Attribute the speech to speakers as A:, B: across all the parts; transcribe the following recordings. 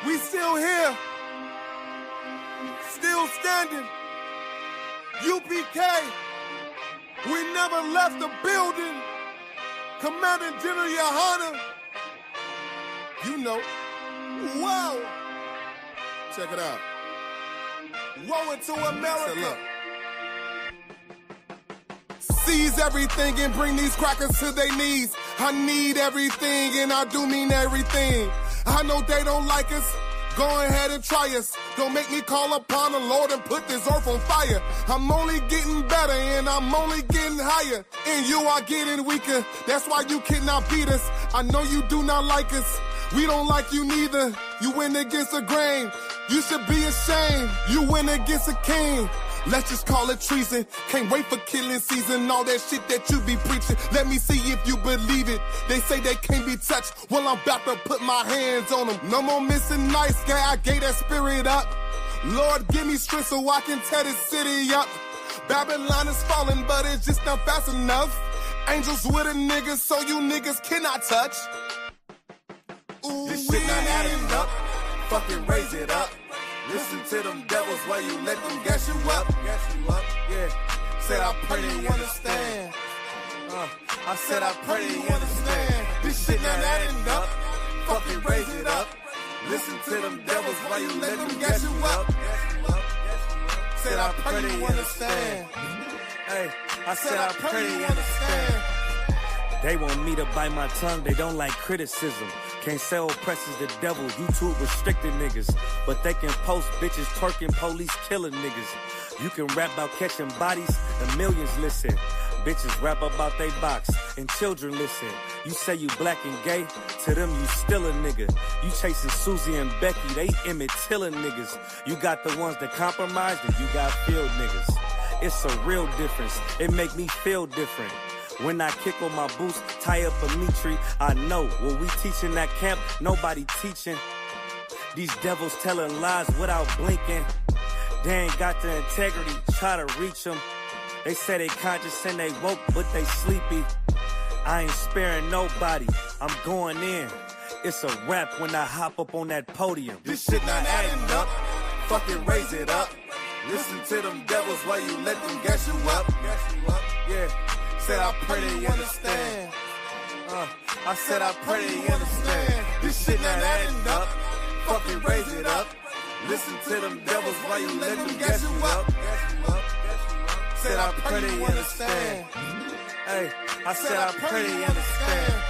A: We still here, still standing. UPK, we never left the building. Commanding General YAHANNA, you know. Whoa! Check it out. Woe into America. Seize everything and bring these crackers to their knees. I need everything and I do mean everything. I know they don't like us. Go ahead and try us. Don't make me call upon the Lord and put this earth on fire. I'm only getting better and I'm only getting higher. And you are getting weaker. That's why you cannot beat us. I know you do not like us. We don't like you neither. You went against the grain. You should be ashamed. You went against a king. Let's just call it treason. Can't wait for killing season. All that shit that you be preaching. Let me see if you believe it. They say they can't be touched. Well, I'm about to put my hands on them. No more missing nice guy. I gave that spirit up. Lord, give me strength so I can tear this city up. Babylon is falling, but it's just not fast enough. Angels with a nigga, so you niggas cannot touch. Ooh, this shit not adding up. Fucking raise it up. Listen to them devils while you let them gas you up. Yeah. Said I pray you understand. I said I pray you understand. This shit not adding up. Fucking raise it up. Listen to them devils while you let them gas you up. Said I pray you understand. Hey, I said I pray you understand.
B: They want me to bite my tongue, they don't like criticism. Can't sell presses the devil, YouTube restricted niggas. But they can post bitches twerking, police killing niggas. You can rap about catching bodies, and millions listen. Bitches rap about they box, and children listen. You say you black and gay, to them you still a nigga. You chasing Susie and Becky, they Emmett Tiller niggas. You got the ones that compromised, and you got field niggas. It's a real difference, it make me feel different. When I kick on my boots, tie up a meat tree, I know what we teaching that camp, nobody teaching. These devils telling lies without blinking. They ain't got the integrity, try to reach them. They say they conscious and they woke, but they sleepy. I ain't sparing nobody, I'm going in. It's a rap when I hop up on that podium.
A: This shit not adding up, fucking raise it up. Listen to them devils while you let them gas you up. Yeah. Said I pray they understand. I said I pray they understand. This shit not adding up. Fucking raise it up. Listen to them devils while you let them gas you up. Said I pray they understand. Hey, I said I pray they understand.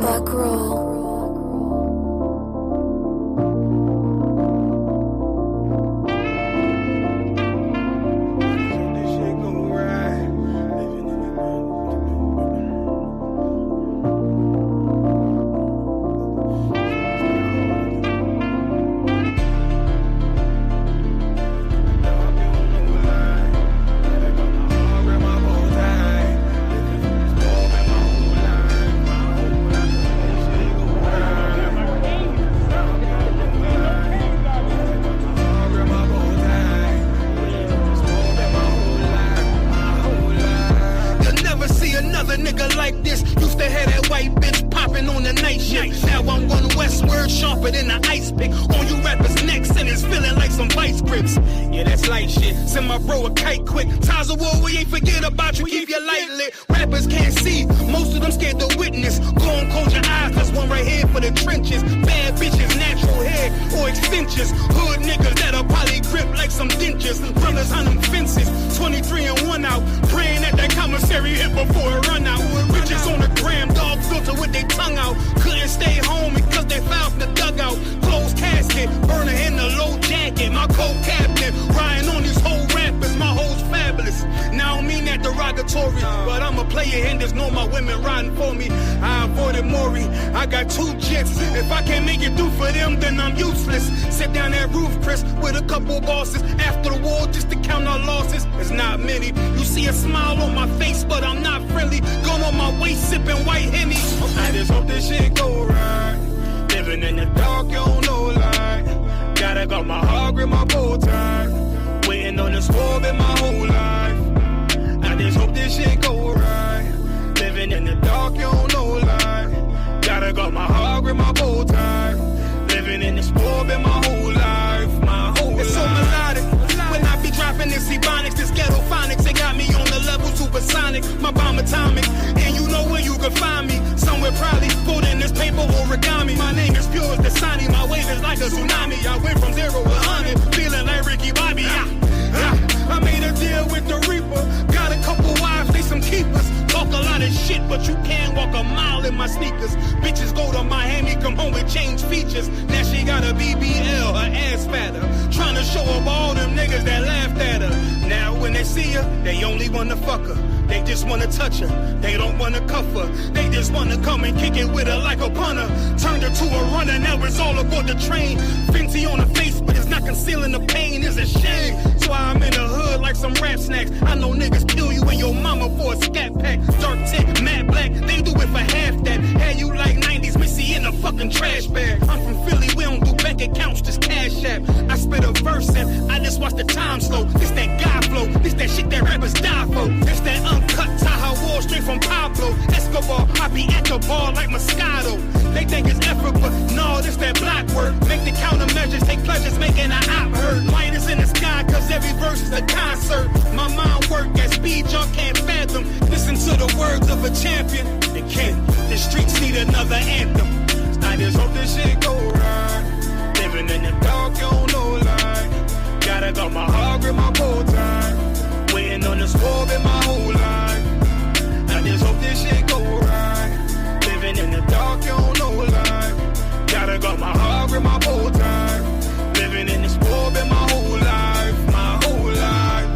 C: Back roll.
D: night shift. Now I'm one westward, sharper than an ice pick. On you rappers' necks, and it's feeling like some vice grips. Yeah, that's light shit. Send my bro a kite quick. Ties of war, we ain't forget about you. Keep your light lit. Rappers can't see, most of them scared to witness. Go and close your eyes, that's one right here for the trenches. Bad bitches, natural hair or extensions. Hood niggas that'll probably grip like some dentures. Brothers on them fences, 23 and 1 out. Praying that that commissary hit before it run out. Bitches on the gram, dog filter with their tongue out. Couldn't stay home because they fouled the dugout. Closed casket, burner in the low jacket. My co-captain, riding on these whole rappers. My hoes fabulous. Now I don't mean that derogatory, but I'm a player and there's no my women riding for me. I avoided Maury, I got 2 jets. If I can't make it through for them, then I'm useless. Sit down that roof, Chris, with a couple bosses. After the war, just to count our losses. It's not many. You see a smile on my face, but I'm not friendly. Going on my waist, sipping white Henny. I just hope this shit go right. Living in the dark, you don't know light. Gotta got my heart with my bow tie. Waiting on the swerve in my whole life. I just hope this shit go right. Living in the dark, you don't know light. Gotta got my heart with my bow tie. Living in the swerve in my whole life. My whole life. It's so melodic. When I be dropping this Ebonics, this ghetto phonics, it got me on the level supersonic. My bomb atomic, and you know where you can find me. Somewhere probably put in this paper origami. My name is pure as the Sani, my wave is like a tsunami. I went from 0 to 100, feeling like Ricky Bobby. I made a deal with the Reaper. Got a couple wives, they some keepers. Talk a lot of shit, but you can't walk a mile in my sneakers. Bitches go to Miami, come home with change features. Now she got a BBL, her ass fatter. Trying to show up all them niggas that laughed at her. Now when they see her, they only wanna fuck her. They just wanna touch her, they don't wanna cuff her. They just wanna come and kick it with her like a punter. Turned her to a runner, now it's all aboard the train. Fenty on her face, but it's not concealing the pain, it's a shame. That's why I'm in the hood like some rap snacks. I know niggas kill you and your mama for a scat pack. Dark tech, matte black, they do it for half that. Had you like 90s Missy in a fucking trash bag. I'm from Philly, we don't do bank accounts, just cash app. I spit a verse and I just watch the time slow. This that guy flow, this that shit that rappers die for. This that uncut Taha Wall straight from Pablo Escobar. I be at the bar like Moscato. They think it's effort, but no, this that block work. Make the countermeasures, take pleasures, making an op hurt. Light is in the sky, cause every verse is a concert. My mind work at speed y'all can't fathom. Listen to the words of a champion. It can't, the streets need another anthem. I just hope this shit go right. Living in the dark, you don't know light. Gotta got my heart with my bow tie. Waiting on the swerve in my whole life. I just hope this shit go right. Living in the dark, you don't know light. Gotta got my heart with my bow tie. Living in the swerve in my whole life. My whole life.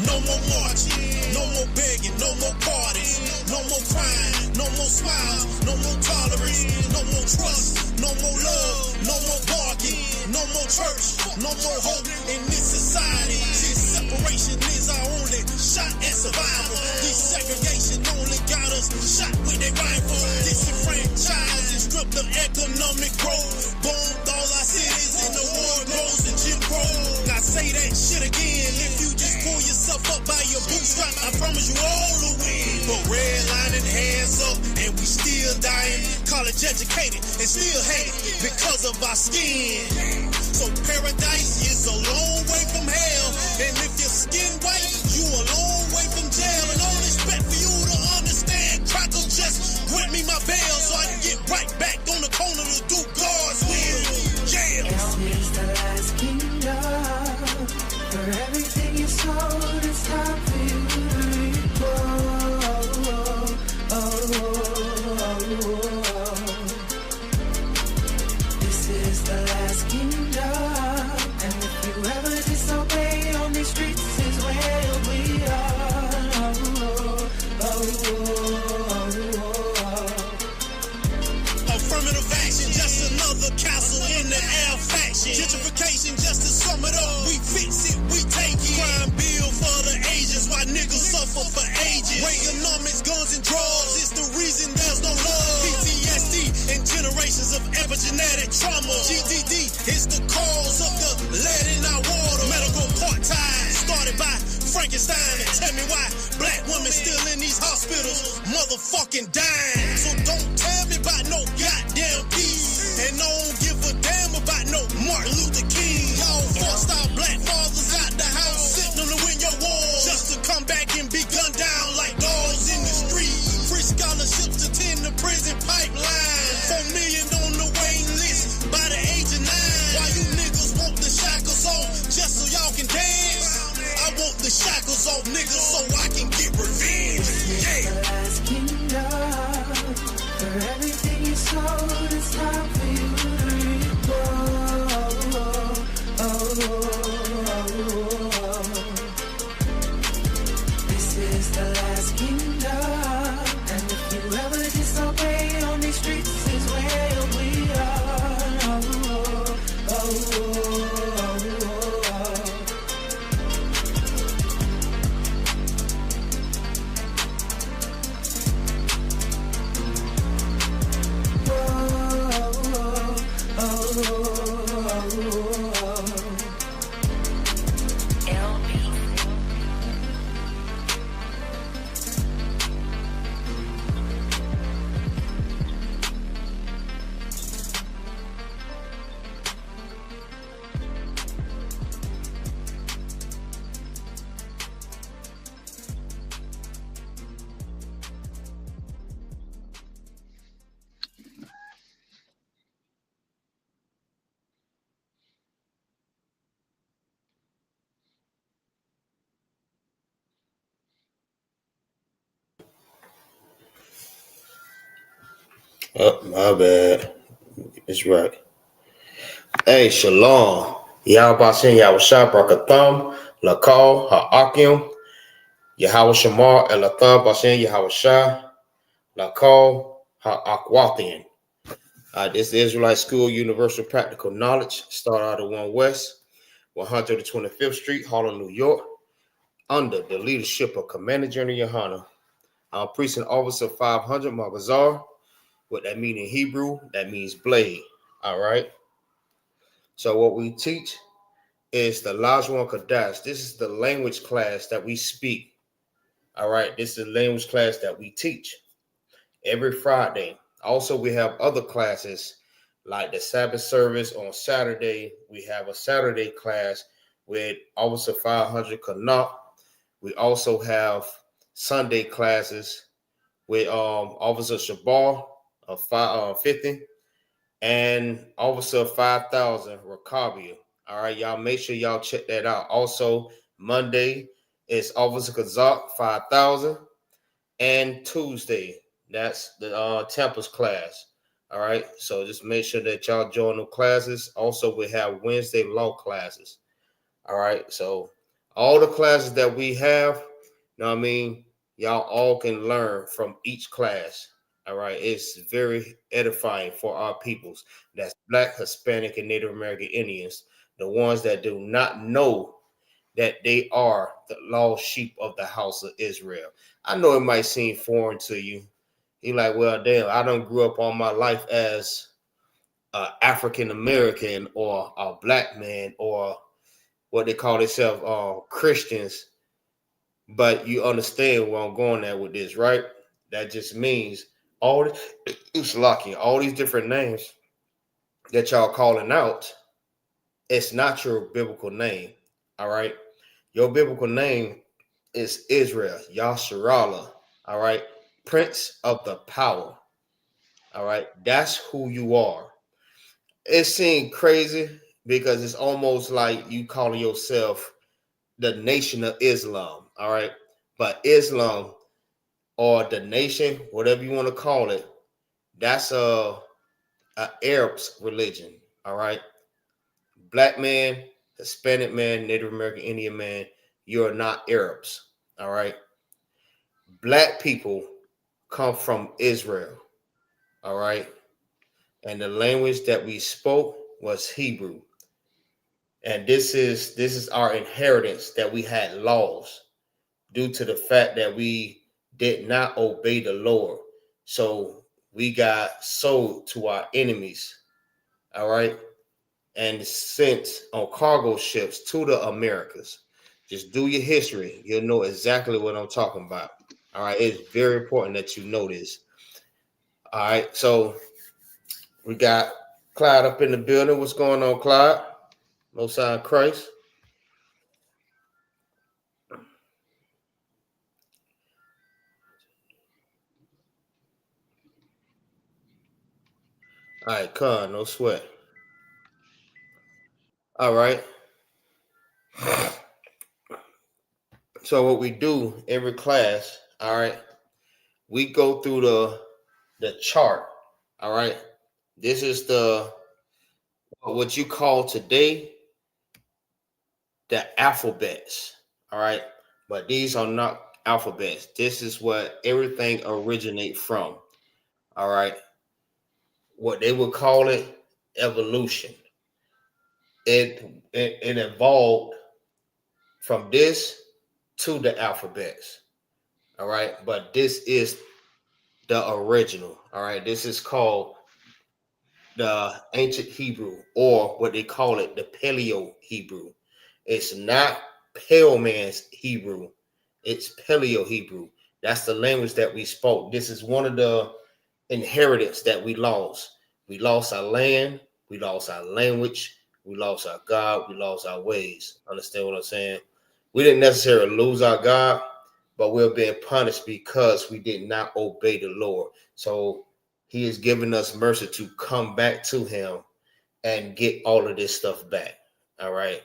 E: No more marching, no more begging, no more parties, no more crying, no more smiles, no more tolerance, no more trust, no more love, no more bargain, no more church, no more hope in this society. See, separation is our only shot at survival. Desegregation only got us shot with a rifle. Disenfranchised and stripped of economic growth. Bombed all our cities in the war grows and Jim Crow. Now say that shit again if you just pull yourself up by your bootstrap. I promise you all will win. But redlining hands up and we still dying. College educated and still hated because of our skin. So paradise is a long way from hell. And if your skin white, you a long way from jail. And all respect for you to understand. Crackle just grant me my bail so I can get right back on the corner to do God's will. Yeah.
F: It's the last kingdom. For everything you sold, it's time for you to reap. This is the last kingdom.
E: we fix it, we take it. Crime bill for the ages, why niggas suffer for ages. Reaganomics, guns and drugs, it's the reason there's no love. PTSD and generations of epigenetic trauma. GDD is the cause of the lead in our water. Medical part-time, started by Frankenstein. And tell me why black women still in these hospitals motherfucking dying. So don't tell me about no goddamn peace. And I don't give a damn about no Martin Luther King. Y'all forced our black fathers out the house, sitting them to win your war, just to come back and be gunned down like dogs in the street. Free scholarships to tend the prison pipeline. 4 million on the waiting list by the age of 9. Why you niggas want the shackles off just so y'all can dance? I want the shackles off, niggas, so I can get revenge. Yeah.
F: The last kingdom. For everything you sold, it's time for you to reap. This is the last kingdom. And if you ever disobey on these streets, is where we
G: Oh, my bad. It's right. Hey, Shalom. Yahweh Shem Yahushua Brakatham, Lakal, Ha'akim, Yahweh Shamar, Elatham, Bashem Yahushua, Lakal, Ha'akwathian. This is the Israelite School Universal Practical Knowledge. Start out of 1 West, 125th Street, Harlem, New York, under the leadership of Commander General YAHANNA. I'm Precinct Officer 500, MAGAZAR. What that mean in Hebrew, that means blade. All right. So what we teach is the Lashawan Qadash. This is the language class that we speak. All right. This is the language class that we teach every Friday. Also, we have other classes like the Sabbath service on Saturday. We have a Saturday class with Officer 500 Kanat. We also have Sunday classes with Officer Shabar of 50 and Officer 5000 Rakabia. All right, y'all make sure y'all check that out. Also, Monday is Officer Kazak 5000, and Tuesday that's the TAMPA's class. All right, so just make sure that y'all join the classes. Also, we have Wednesday law classes. All right, so all the classes that we have, you know what I mean, y'all all can learn from each class. All right, it's very edifying for our peoples. That's Black, Hispanic, and Native American Indians, the ones that do not know that they are the lost sheep of the house of Israel. I know it might seem foreign to you. You're like, well, damn, I don't grew up all my life as an African American or a black man or what they call themselves Christians. But you understand where I'm going at with this, right? That just means all these different names that y'all calling out, it's not your biblical name. All right. Your biblical name is Israel, Yasharallah. All right. Prince of the power. All right. That's who you are. It seems crazy because it's almost like you calling yourself the Nation of Islam. All right. But Islam, or the nation, whatever you want to call it, that's a Arab's religion. All right. Black man, Hispanic man, Native American Indian man, you're not Arabs. All right. Black people come from Israel. All right. And the language that we spoke was Hebrew. And this is our inheritance, that we had laws due to the fact that we did not obey the Lord. So we got sold to our enemies. All right. And sent on cargo ships to the Americas. Just do your history. You'll know exactly what I'm talking about. All right. It's very important that you know this. All right. So we got Clyde up in the building. What's going on, Clyde? No sign of Christ. All right, Con, no sweat. All right. So what we do every class, all right, we go through the chart. All right. This is the what you call today the alphabets. All right. But these are not alphabets. This is what everything originates from. All right. What they would call it evolution. It evolved from this to the alphabets. All right. But this is the original. All right. This is called the ancient Hebrew, or what they call it, the Paleo Hebrew. It's not Pale Man's Hebrew. It's Paleo Hebrew. That's the language that we spoke. This is one of the inheritance that we lost. We lost our land. We lost our language. We lost our God. We lost our ways. Understand what I'm saying? We didn't necessarily lose our God, but we're being punished because we did not obey the Lord. So he is giving us mercy to come back to him and get all of this stuff back. All right.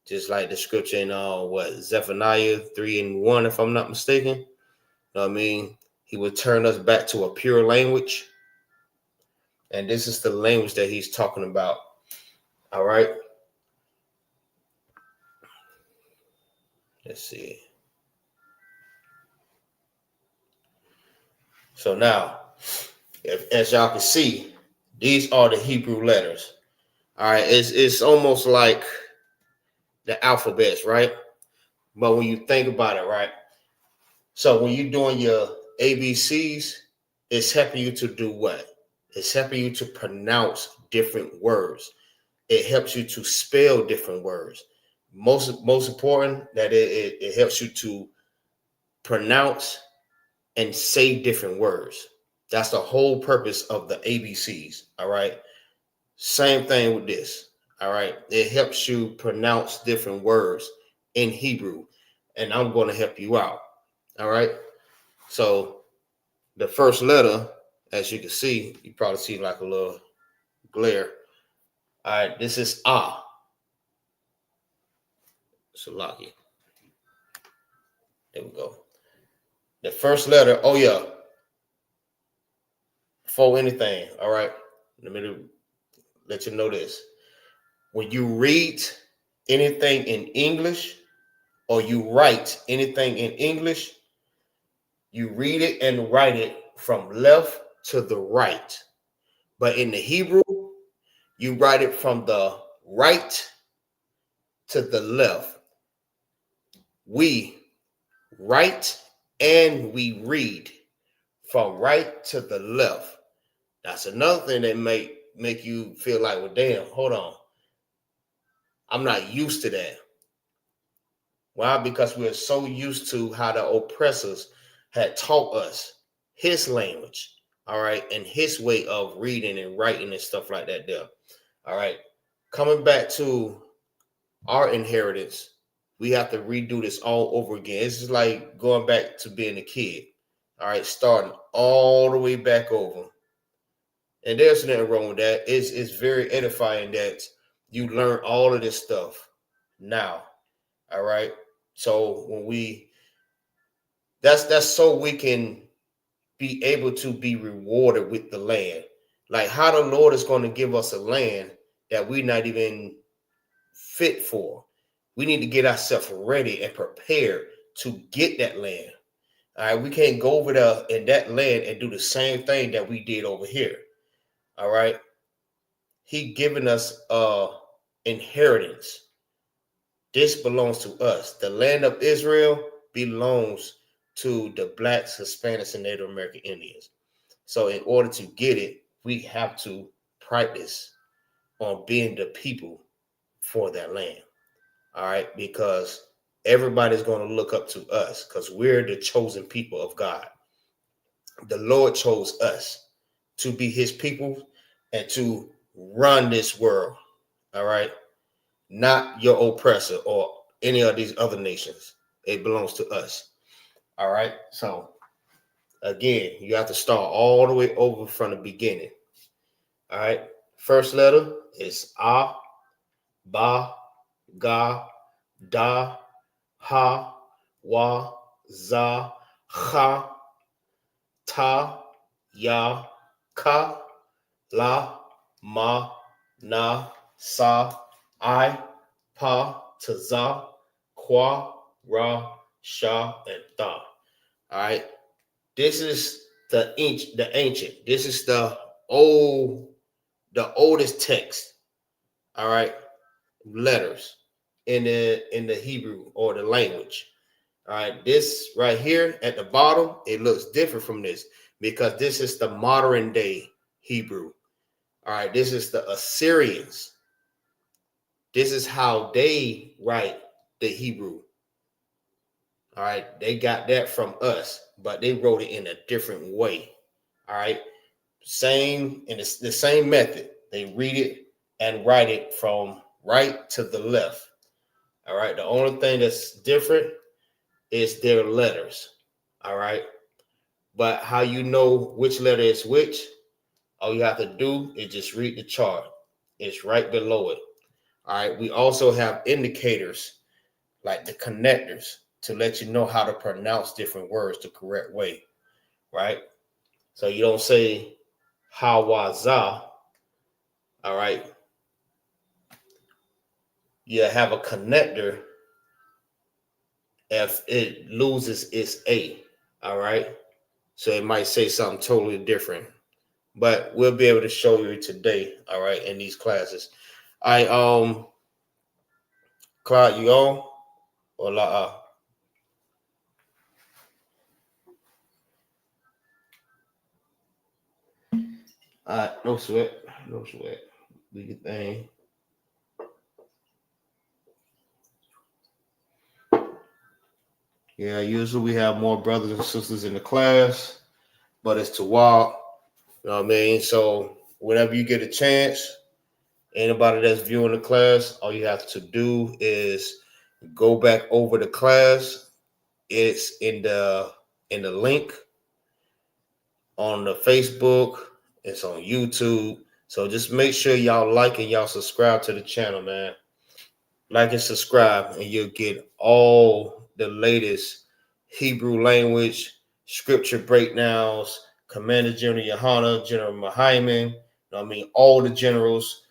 G: Just like the scripture in Zephaniah 3:1, if I'm not mistaken. You know what I mean? He would turn us back to a pure language. And this is the language that he's talking about. All right. Let's see. So now, as y'all can see, these are the Hebrew letters. All right. It's almost like the alphabets, right? But when you think about it, right? So when you're doing your ABCs, it's helping you to do what? It's helping you to pronounce different words. It helps you to spell different words. Most important, that it helps you to pronounce and say different words. That's the whole purpose of the ABCs. All right. Same thing with this. All right. It helps you pronounce different words in Hebrew. And I'm going to help you out. All right. So the first letter, as you can see, you probably see like a little glare. All right. This is Ah. Salaki. There we go. The first letter, oh yeah. For anything. All right. Let me let you know this. When you read anything in English or you write anything in English, you read it and write it from left to the right. But in the Hebrew, you write it from the right to the left. We write and we read from right to the left. That's another thing that make you feel like, well, damn, hold on. I'm not used to that. Why? Because we're so used to how the oppressors had taught us his language, all right, and his way of reading and writing and stuff like that there. All right. Coming back to our inheritance, we have to redo this all over again. It's just like going back to being a kid. All right, starting all the way back over. And there's nothing wrong with that. It's very edifying that you learn all of this stuff now. All right. So when that's so we can be able to be rewarded with the land. Like how the Lord is going to give us a land that we're not even fit for. We need to get ourselves ready and prepared to get that land. All right. We can't go over there in that land and do the same thing that we did over here. All right. He given us inheritance. This belongs to us. The land of Israel belongs to the blacks, Hispanics, and Native American Indians. So in order to get it, we have to practice on being the people for that land. All right, because everybody's going to look up to us because we're the chosen people of God. The Lord chose us to be his people and to run this world. All right, not your oppressor or any of these other nations. It belongs to us. All right, so again, you have to start all the way over from the beginning. All right, first letter is A, Ba, Ga, Da, Ha, Wa, Za, Ha, Ta, Ya, Ka, La, Ma, Na, Sa, I, Pa, Taza, Kwa, Ra, Sha, and Tha. All right. This is the ancient. This is the oldest text. All right. Letters in the Hebrew or the language. All right. This right here at the bottom, it looks different from this because this is the modern day Hebrew. All right. This is the Assyrians. This is how they write the Hebrew. All right, they got that from us, but they wrote it in a different way. All right, same in the same method. They read it and write it from right to the left. All right, the only thing that's different is their letters. All right, but how you know which letter is which? All you have to do is just read the chart. It's right below it. All right, we also have indicators like the connectors to let you know how to pronounce different words the correct way, right? So you don't say Hawaza, all right? You have a connector if it loses its A, all right? So it might say something totally different, but we'll be able to show you today, all right, in these classes. Clyde, you on? Or la? No sweat. No sweat. Do your thing. Yeah, usually we have more brothers and sisters in the class, but it's to walk. You know what I mean? So whenever you get a chance, anybody that's viewing the class, all you have to do is go back over the class. It's in the link on the Facebook. It's on YouTube. So just make sure y'all like and y'all subscribe to the channel, man. Like and subscribe, and you'll get all the latest Hebrew language, scripture breakdowns, Commander General YAHANNA, General Mahaiman, you know what I mean, all the generals,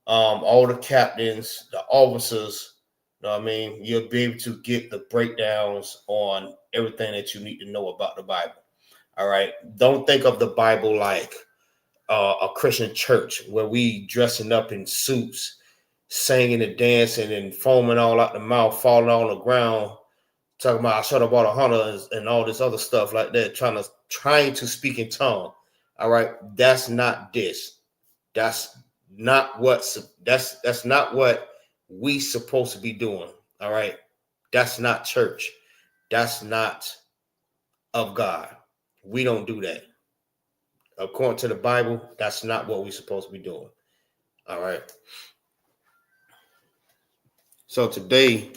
G: all the captains, the officers, you know what I mean, you'll be able to get the breakdowns on everything that you need to know about the Bible. All right. Don't think of the Bible like a Christian church where we dressing up in suits, singing and dancing and foaming all out the mouth, falling on the ground, talking about I should have bought $100 and all this other stuff like that, trying to speak in tongue. All right, that's not this. That's not what we supposed to be doing. All right, that's not church. That's not of God. We don't do that. According to the Bible, that's not what we're supposed to be doing. All right. So today,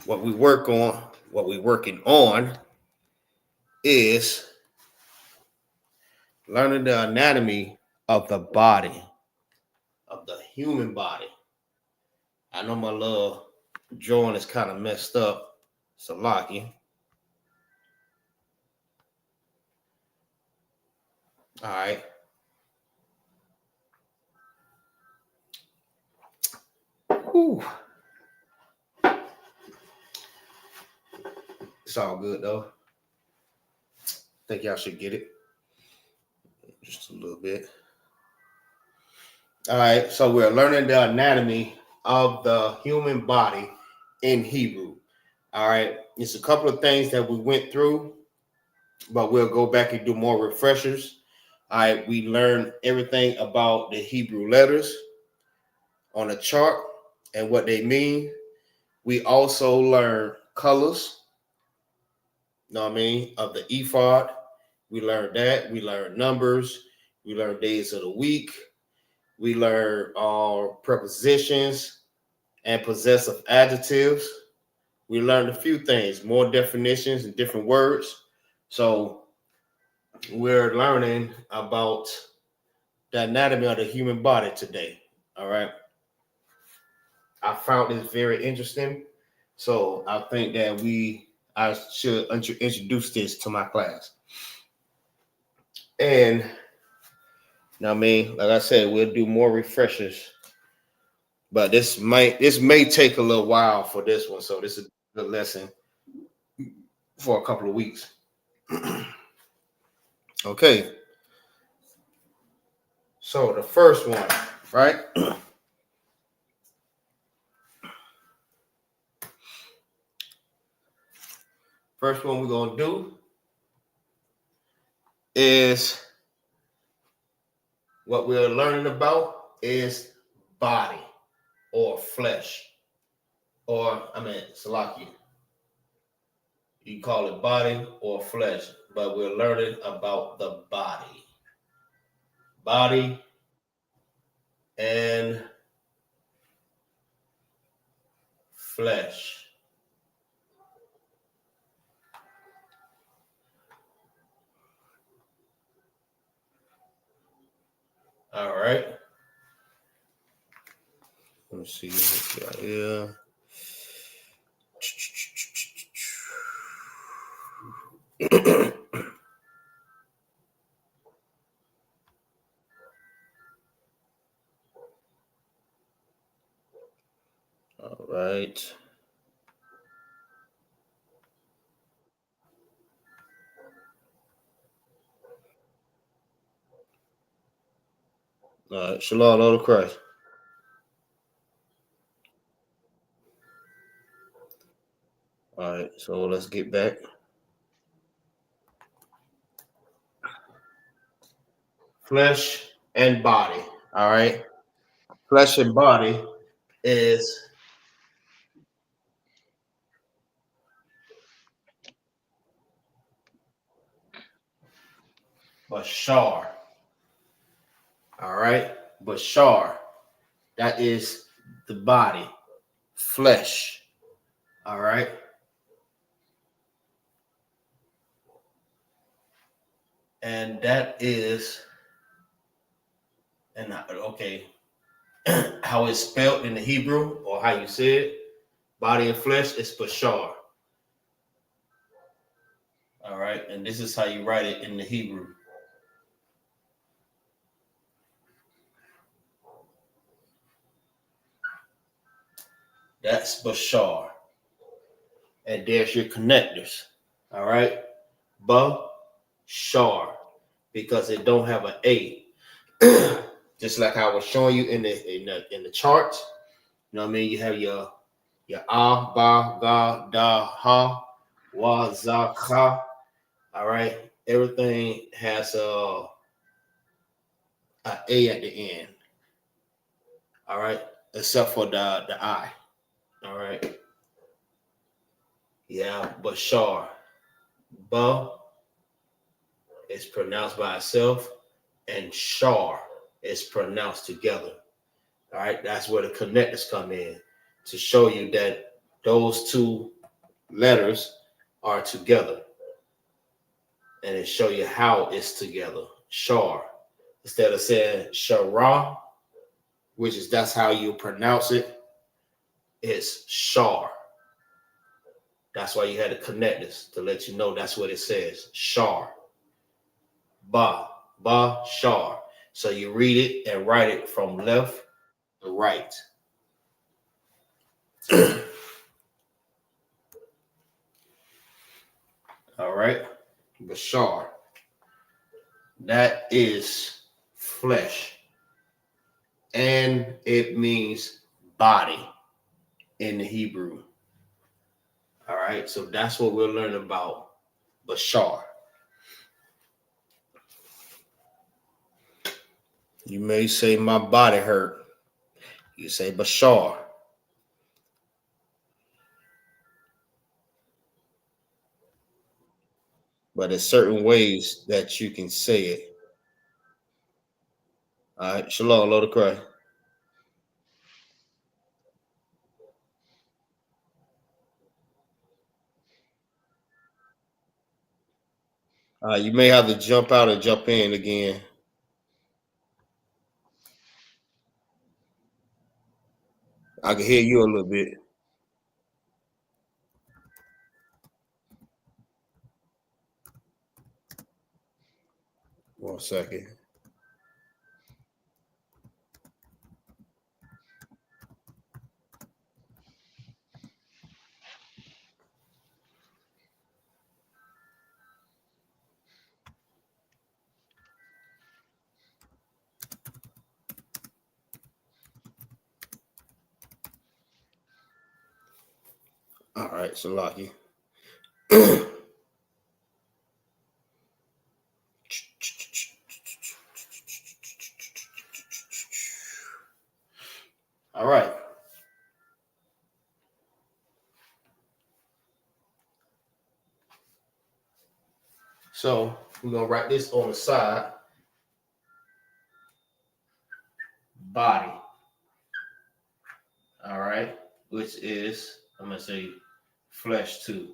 G: what we're working on is learning the anatomy of the body, of the human body. I know my little drawing is kind of messed up, so lucky. All right. Whew. It's all good though. Think y'all should get it. Just a little bit. All right, so we're learning the anatomy of the human body in Hebrew. All right. It's a couple of things that we went through, but we'll go back and do more refreshers. All right. We learned everything about the Hebrew letters on a chart and what they mean. We also learned colors, of the ephod. We learned that. We learned numbers. We learned days of the week. We learned prepositions and possessive adjectives. We learned a few things, more definitions and different words. So we're learning about the anatomy of the human body today. All right. I found this very interesting. So I think that I should introduce this to my class. And like I said, we'll do more refreshers. But this may take a little while for this one. So this is a good lesson for a couple of weeks. Okay. So the first one, right? First one we're going to do is what we're learning about is body or flesh. Salaki. You call it body or flesh, but we're learning about the body. Body and flesh. All right. Let me see what we got here. All right. All right. Shalom, Lord of Christ. All right. So let's get back. Flesh and body. All right. Flesh and body is Bashar. All right. Bashar. That is the body. Flesh. All right. And that is, how it's spelled in the Hebrew or how you say it, body and flesh is Bashar. All right. And this is how you write it in the Hebrew. That's Bashar. And there's your connectors. All right. Bashar. Because it don't have an A. Just like I was showing you in the charts. You know what I mean? You have your A, Ba, Ga, Da, Ha, Wa, Za, Ka. All right. Everything has a A at the end. All right. Except for the I. All right. Yeah, Bashar. Ba is pronounced by itself, and Shar is pronounced together. All right. That's where the connectors come in to show you that those two letters are together. And it show you how it's together. Shar. Instead of saying Shara, that's how you pronounce it, it's Shar. That's why you had the connectors to let you know that's what it says. Shar. Ba. Shar. So you read it and write it from left to right. All right. Bashar. That is flesh. And it means body in the Hebrew. All right, so that's what we're learning about Bashar. You may say my body hurt. You say Bashar. But there's certain ways that you can say it. All right, Shalom, Lord of Christ. You may have to jump out and jump in again. I can hear you a little bit. One second. All right, so Lucky. All right. So we're gonna write this on the side. Body. All right, which is, I'm gonna say flesh too.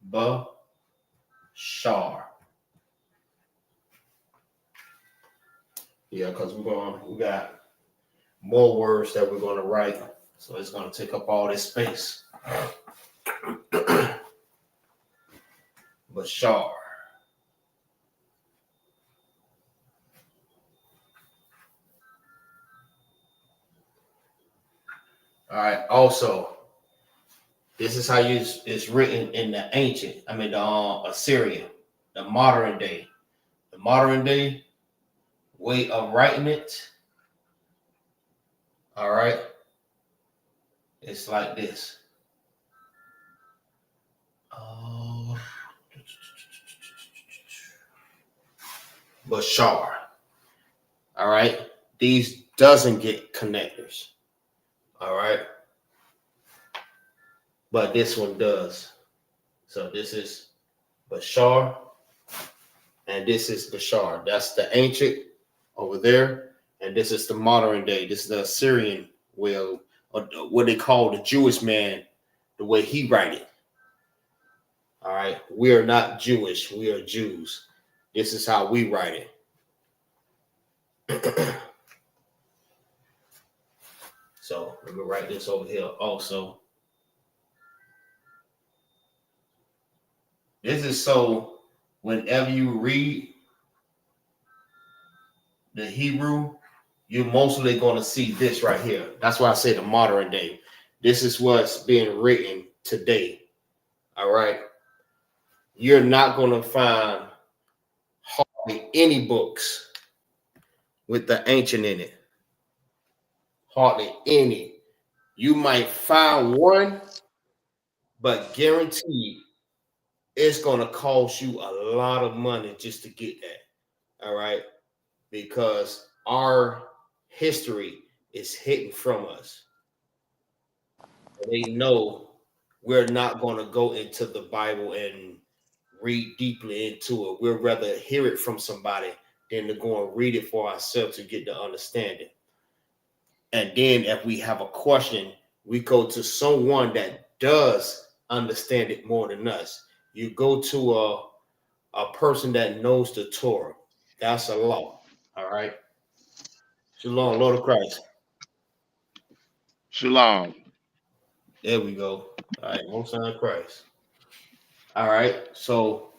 G: Bashar. Yeah, because we got more words that we're gonna write, so it's gonna take up all this space. Bashar. All right. Also, this is how it's written in the ancient. The Assyrian, the modern day way of writing it. All right. It's like this. Bashar. All right. These doesn't get connectors. All right. But this one does. So this is Bashar. And this is Bashar. That's the ancient over there. And this is the modern day. This is the Assyrian way of, or what they call the Jewish man, the way he write it. All right. We are not Jewish. We are Jews. This is how we write it. So let me write this over here also. This is so whenever you read the Hebrew, you're mostly going to see this right here. That's why I say the modern day. This is what's being written today. All right. You're not going to find hardly any books with the ancient in it. Hardly any. You might find one, but guaranteed it's going to cost you a lot of money just to get that. All right. Because our history is hidden from us. They know we're not going to go into the Bible and read deeply into it. We'd rather hear it from somebody than to go and read it for ourselves to get the understanding. And then if we have a question, we go to someone that does understand it more than us. You go to a person that knows the Torah. That's a law. All right. Shalom, Lord of Christ.
H: Shalom.
G: There we go. All right, Most High Christ. All right. So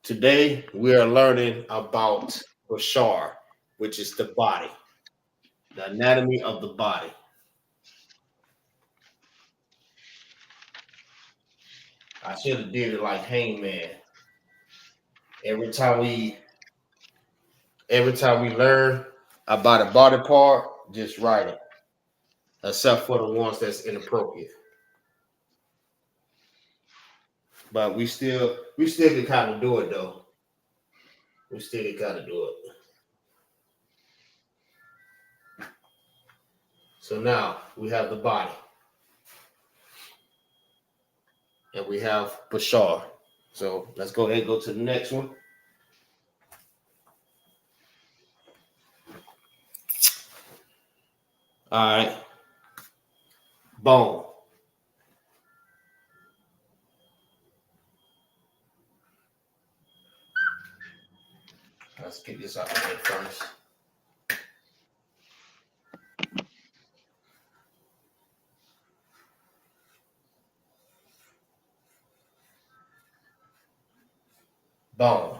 G: today we are learning about Bashar, which is the body, the anatomy of the body. I should have did it like Hangman. Every time we learn about a body part, just write it, except for the ones that's inappropriate. But we still can kind of do it though. We still can kind of do it. So now we have the body. And we have Bashar. So let's go ahead and go to the next one. All right. Bone. Let's get this out of the way first. Bone.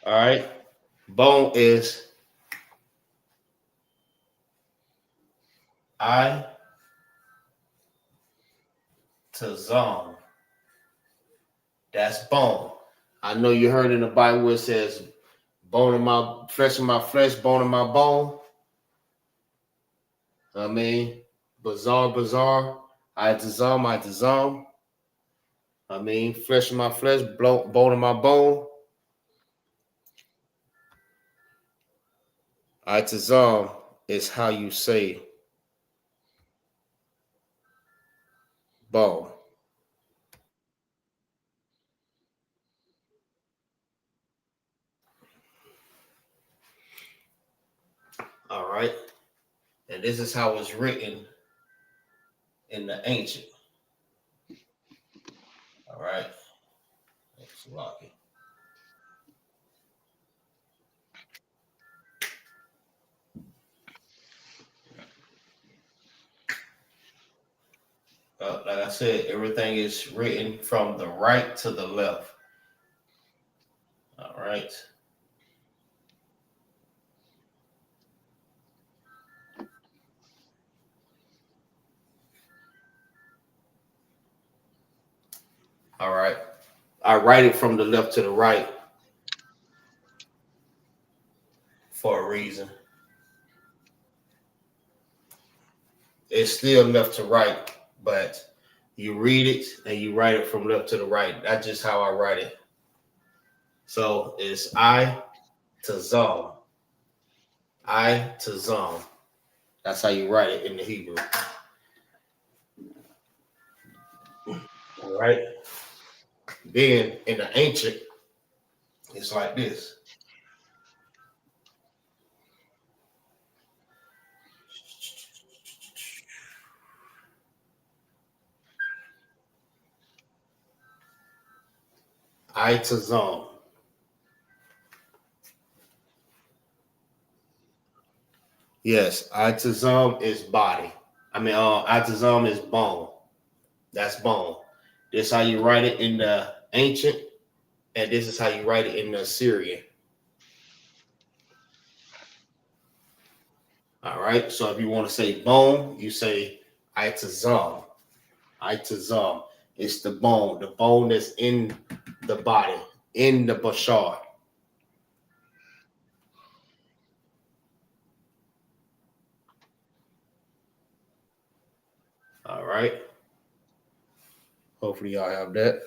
G: All right. Bone is I to Zom. That's bone. I know you heard in the Bible where it says bone of my flesh, bone of my bone. I mean, bizarre. I to Zom. I mean, flesh of my flesh, bone of my bone. I to Zom is how you say bone. All right. And this is how it's written in the ancient. All right. Let's lock it. Like I said, everything is written from the right to the left. All right. All right. I write it from the left to the right for a reason. It's still left to right, but you read it and you write it from left to the right. That's just how I write it. So it's I to Zom. I to Zom. That's how you write it in the Hebrew. All right. Then in the ancient, it's like this. I to Zom. Yes, I to Zom is body. I to Zom is bone. That's bone. This is how you write it in the ancient, and this is how you write it in the Assyrian. All right. So if you want to say bone, you say I to Zom. I to Zom. It's the bone that's in the body, in the Bashar. All right. Hopefully y'all have that.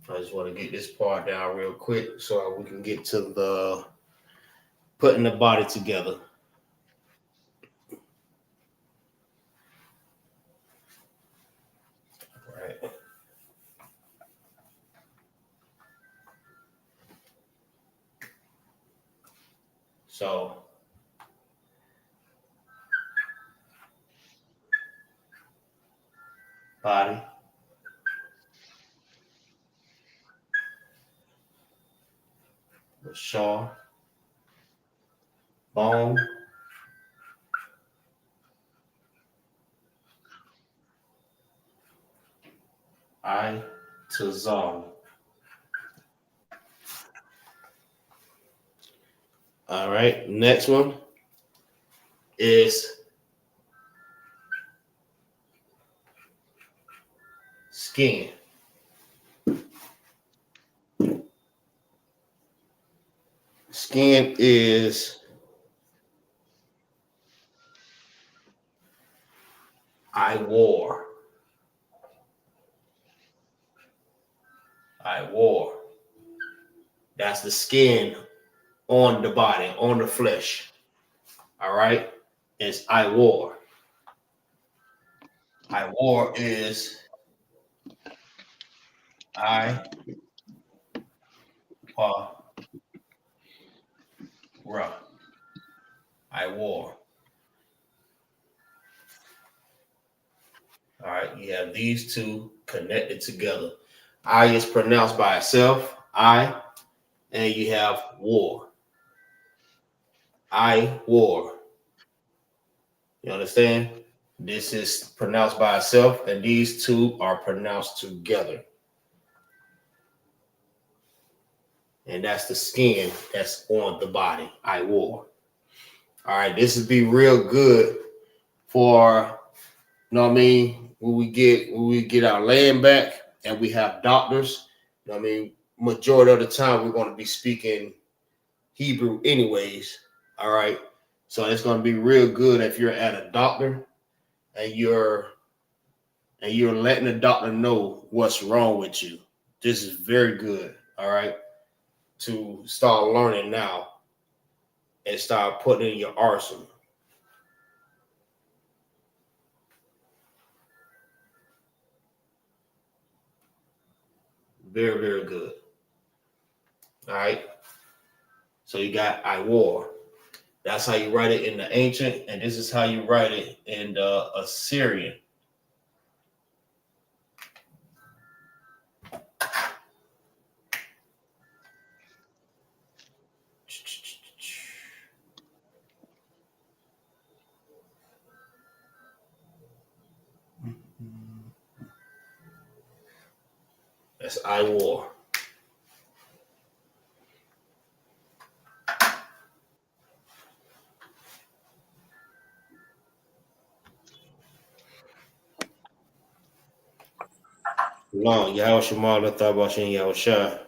G: I just want to get this part down real quick so we can get to the putting the body together. All right. So body. Bashar. Bone. I to Zom. All right. Next one is skin. skin is I wore. That's the skin on the body, on the flesh. All right. It's I wore. I wore is I wore. I wore. All right. You have these two connected together. I is pronounced by itself. I. And you have war. I war. You understand? This is pronounced by itself, and these two are pronounced together. And that's the skin that's on the body. I wore. All right, this would be real good for, you know what I mean, when we get our land back and we have doctors. You know what I mean, majority of the time we're going to be speaking Hebrew anyways. All right. So it's going to be real good if you're at a doctor and you're letting the doctor know what's wrong with you. This is very good. All right. To start learning now and start putting in your arsenal. Very, very good. All right. So you got I wore. That's how you write it in the ancient, and this is how you write it in the Assyrian. That's I wore. Long, Yahweh Shemal Lathabashin Yahushua.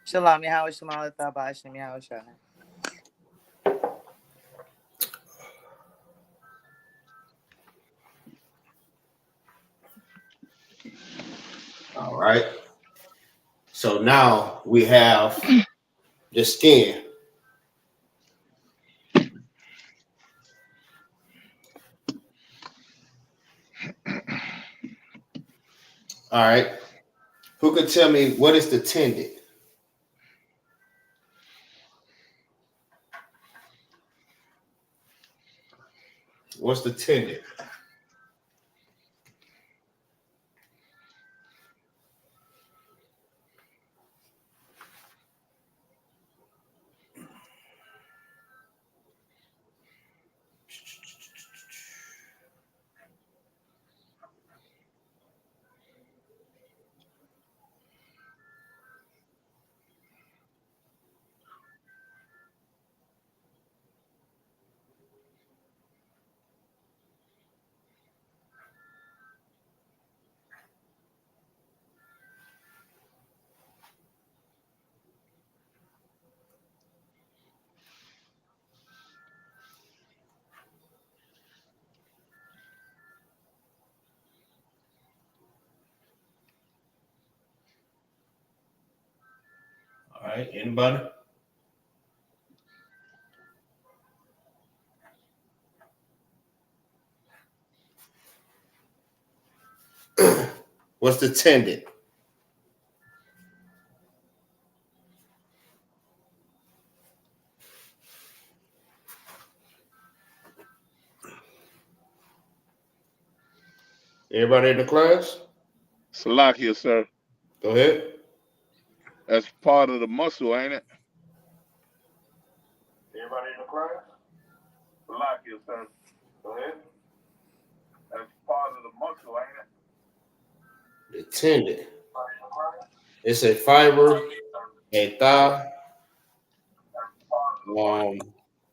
H: Shalom, Yahweh Shemal Lathabashin Yahushua.
G: All right. So now we have the skin. All right. Who could tell me what is the tendon? What's the tendon? All right. Anybody? What's the tendon? Everybody in the class?
I: Salakia, sir.
G: Go ahead.
I: That's part of the muscle, ain't it?
G: Everybody in the class?
I: Salakia, sir.
G: Go ahead.
I: That's part of the muscle, ain't it?
G: The tendon. It's a fiber, a thigh,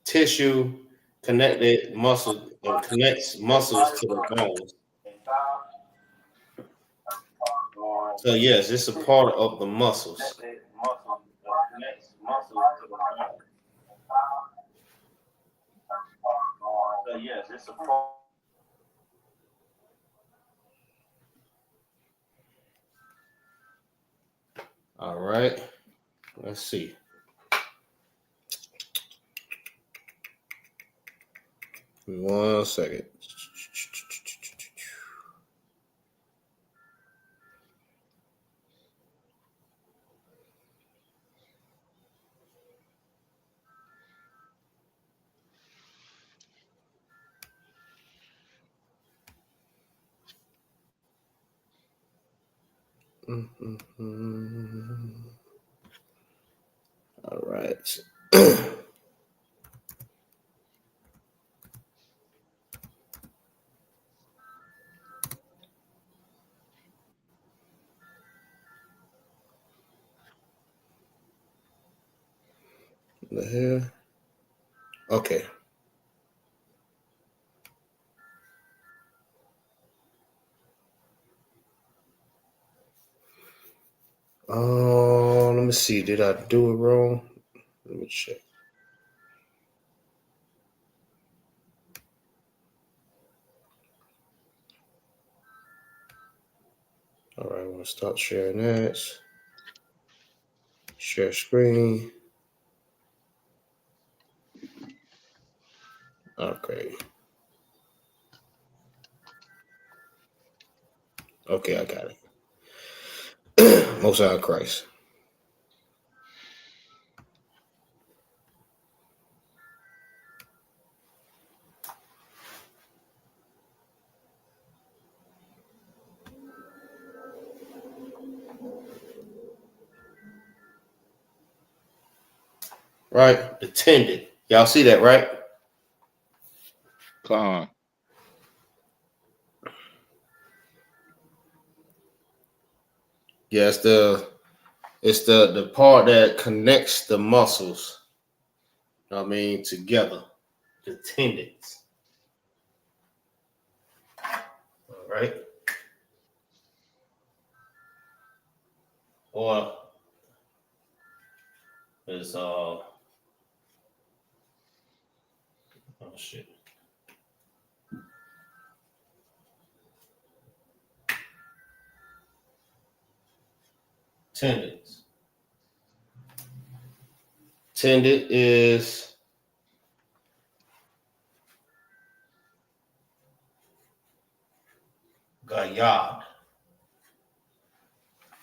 G: tissue connected muscle and connects muscles to the bones. So yes, it's a part of the muscles.
I: Yes, it's a pro.
G: All right. Let's see. Give me 1 second. All right. The hell? Okay. Let me see. Did I do it wrong? Let me check. All right, I want to start sharing that. Share screen. Okay. Okay, I got it. Most High Christ. Right? The tendon. Y'all see that, right?
J: Come on.
G: Yeah, it's the part that connects the muscles. You know what I mean, together. The tendons. All right. Or is oh shit. Tendons. Tendon is Gayad.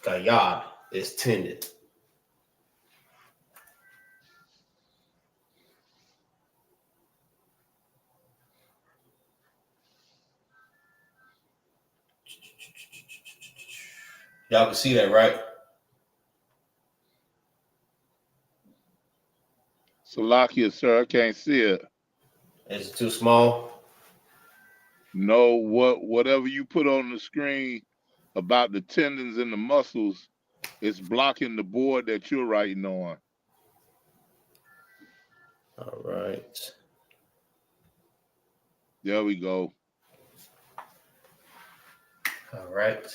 G: Gayad is tendon. Y'all can see that, right?
J: Salakia, sir, I can't see it.
G: Is it too small?
J: No, whatever you put on the screen about the tendons and the muscles, it's blocking the board that you're writing on.
G: All right.
J: There we go.
G: All right.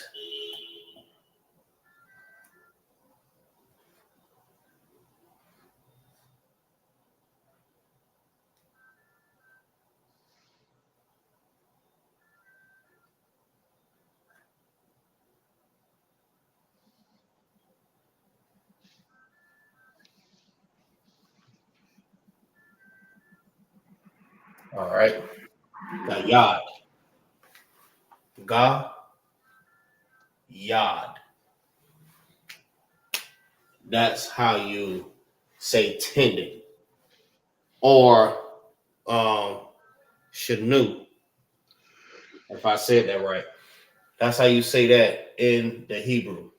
G: All right. Gayad. Yad. That's how you say tendon. Or shanu. If I said that right. That's how you say that in the Hebrew.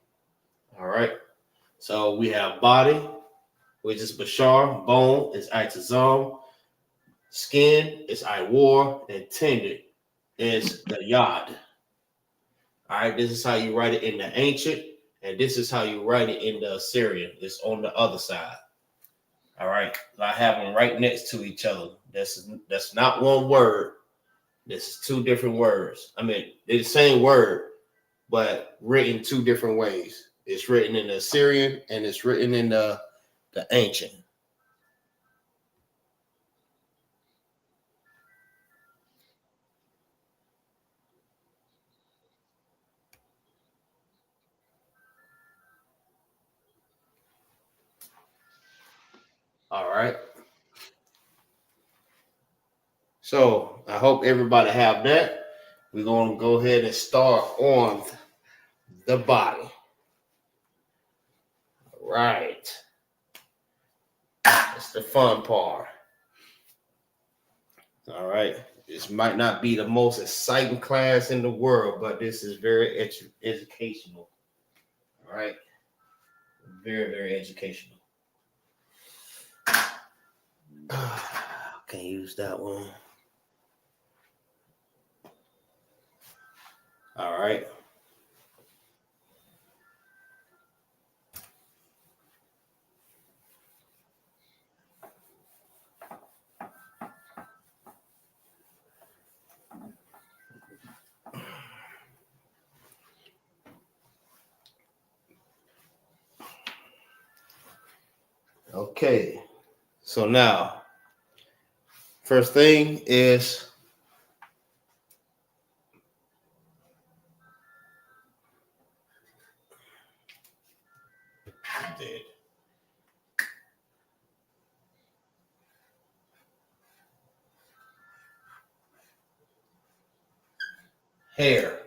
G: All right. So we have body, which is bashar, bone is itazam, skin is iwar, and tendon is the yad. All right, this is how you write it in the ancient, and this is how you write it in the Assyrian. It's on the other side. All right, I have them right next to each other. That's not one word. This is two different words. I mean, they're the same word, but written two different ways. It's written in the Assyrian and it's written in the ancient. All right. So I hope everybody have that. We're going to go ahead and start on the body. All right. That's the fun part. All right. This might not be the most exciting class in the world, but this is very educational. All right. Very, very educational. Can't use that one. All right. Okay. So now, first thing is dead. Hair.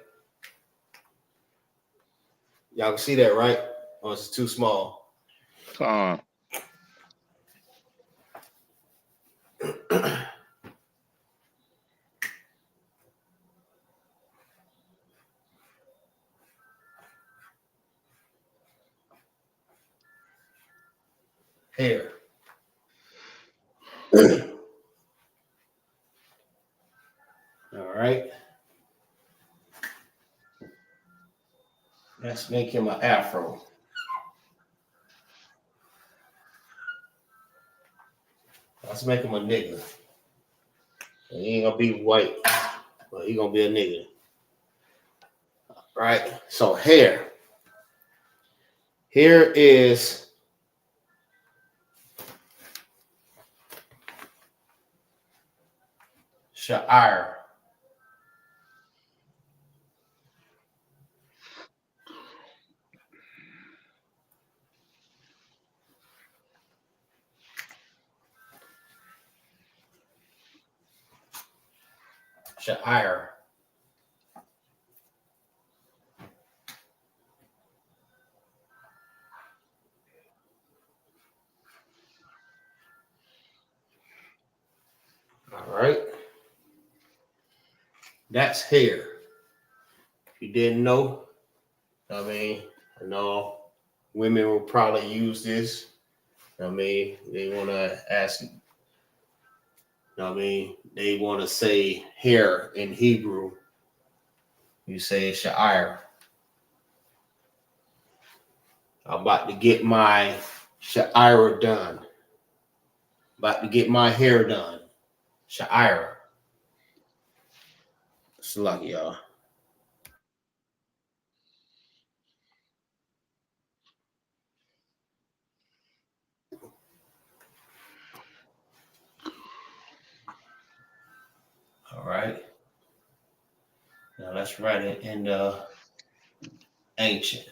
G: Y'all can see that, right? Oh, it's too small. Hair. All right. Let's make him an afro. Let's make him a nigga. He ain't gonna be white, but he gonna be a nigga. Right? So hair. Here is Sha'ir. Sha'ir. All right. That's hair. If you didn't know, I mean, I know women will probably use this. I mean, they want to ask, I mean, they want to say hair in Hebrew. You say Sha'ir. I'm about to get my Sha'ira done. About to get my hair done. Sha'ira. It's lucky, y'all. All right. Now let's write it in the ancient.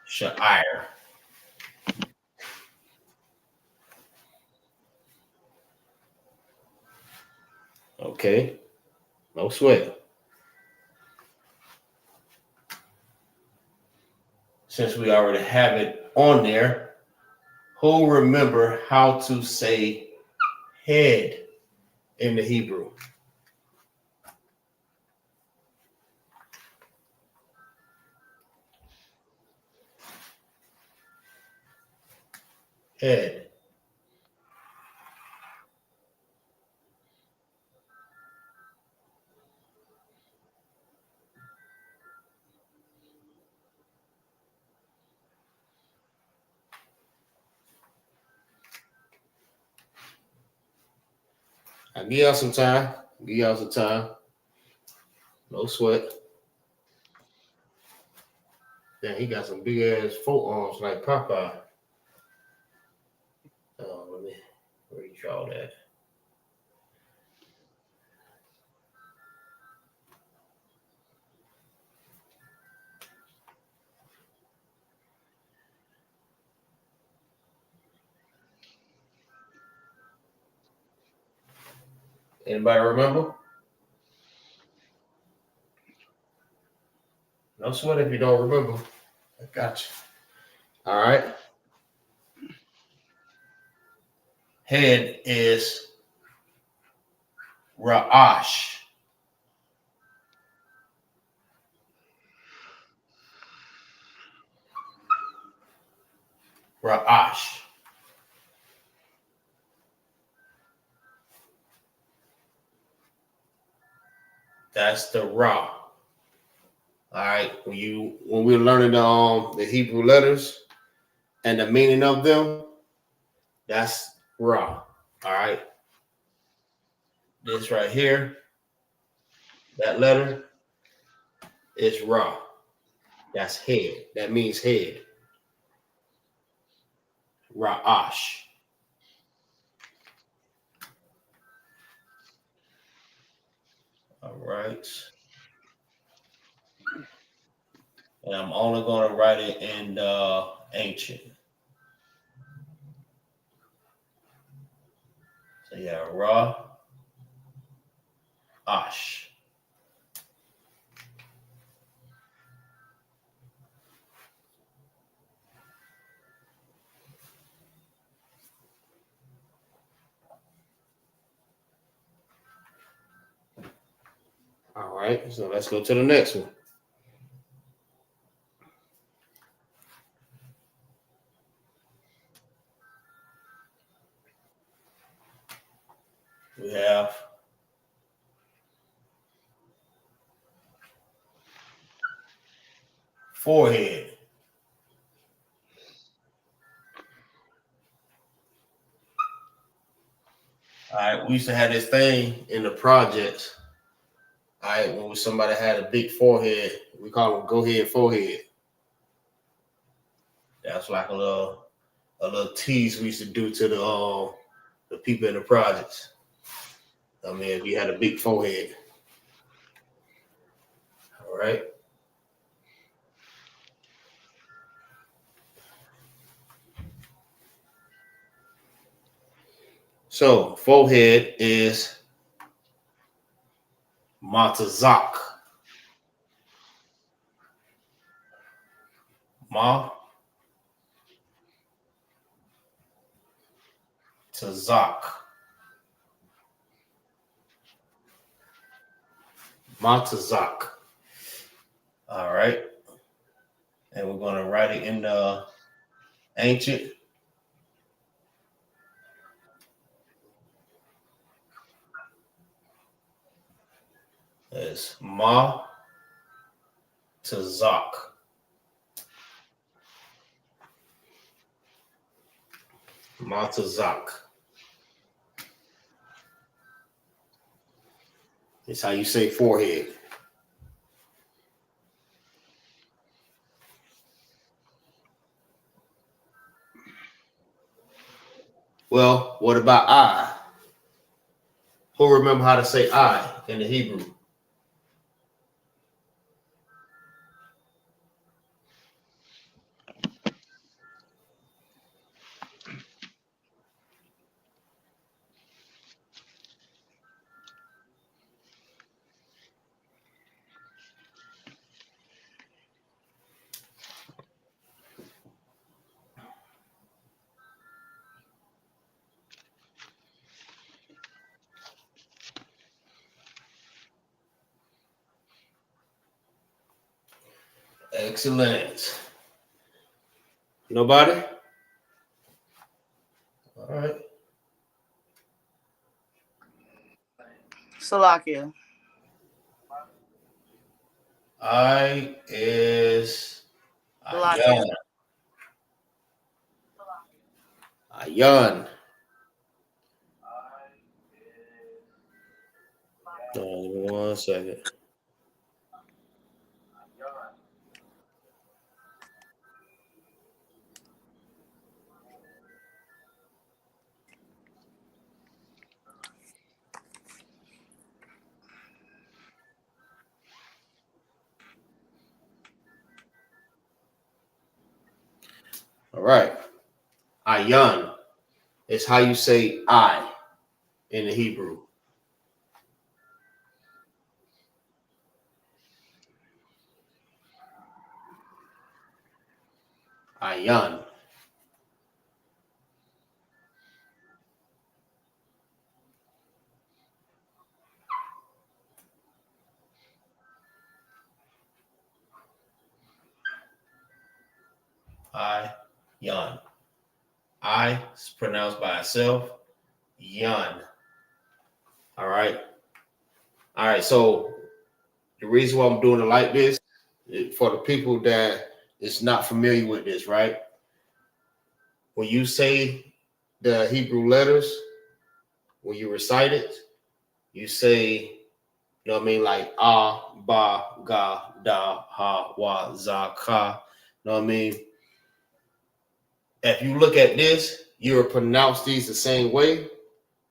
G: Sha'ir. Okay. No sweat. Since we already have it on there, who remember how to say head in the Hebrew? Head. I'll give y'all some time. Give y'all some time. No sweat. Then he got some big ass forearms like Popeye. Let me redraw that. Anybody remember? No sweat if you don't remember. I got you. All right. Head is Ra'ash. Ra'ash. That's the Ra. All right. When we're learning the Hebrew letters and the meaning of them, that's Ra. All right. This right here, that letter is Ra. That's head. That means head. Ra'ash. All right. And I'm only going to write it in ancient. So yeah, Ra, Ash. All right, so let's go to the next one. We have forehead. All right, we used to have this thing in the projects. All right, when somebody had a big forehead, we call them go ahead forehead. That's like a little tease we used to do to the people in the projects. I mean, if you had a big forehead. All right. So forehead is Matazak. Matazak. Matazak. All right. And we're going to write it in the ancient. It's Matazak. Matazak. It's how you say forehead. Well, what about I? Who remember how to say I in the Hebrew? Excellent. Nobody? All right.
H: Salakia.
G: I is
H: Salakia.
G: Ayan. Give me 1 second. All right. Ayan is how you say I in the Hebrew. Ayan. Ayan. I is pronounced by itself. Yan. All right. All right. So the reason why I'm doing it like this, for the people that is not familiar with this, right? When you say the Hebrew letters, when you recite it, you say, you know what I mean, like ah, ba, ga, da, ha, wa, za, ka. You know what I mean? If you look at this, you will pronounce these the same way,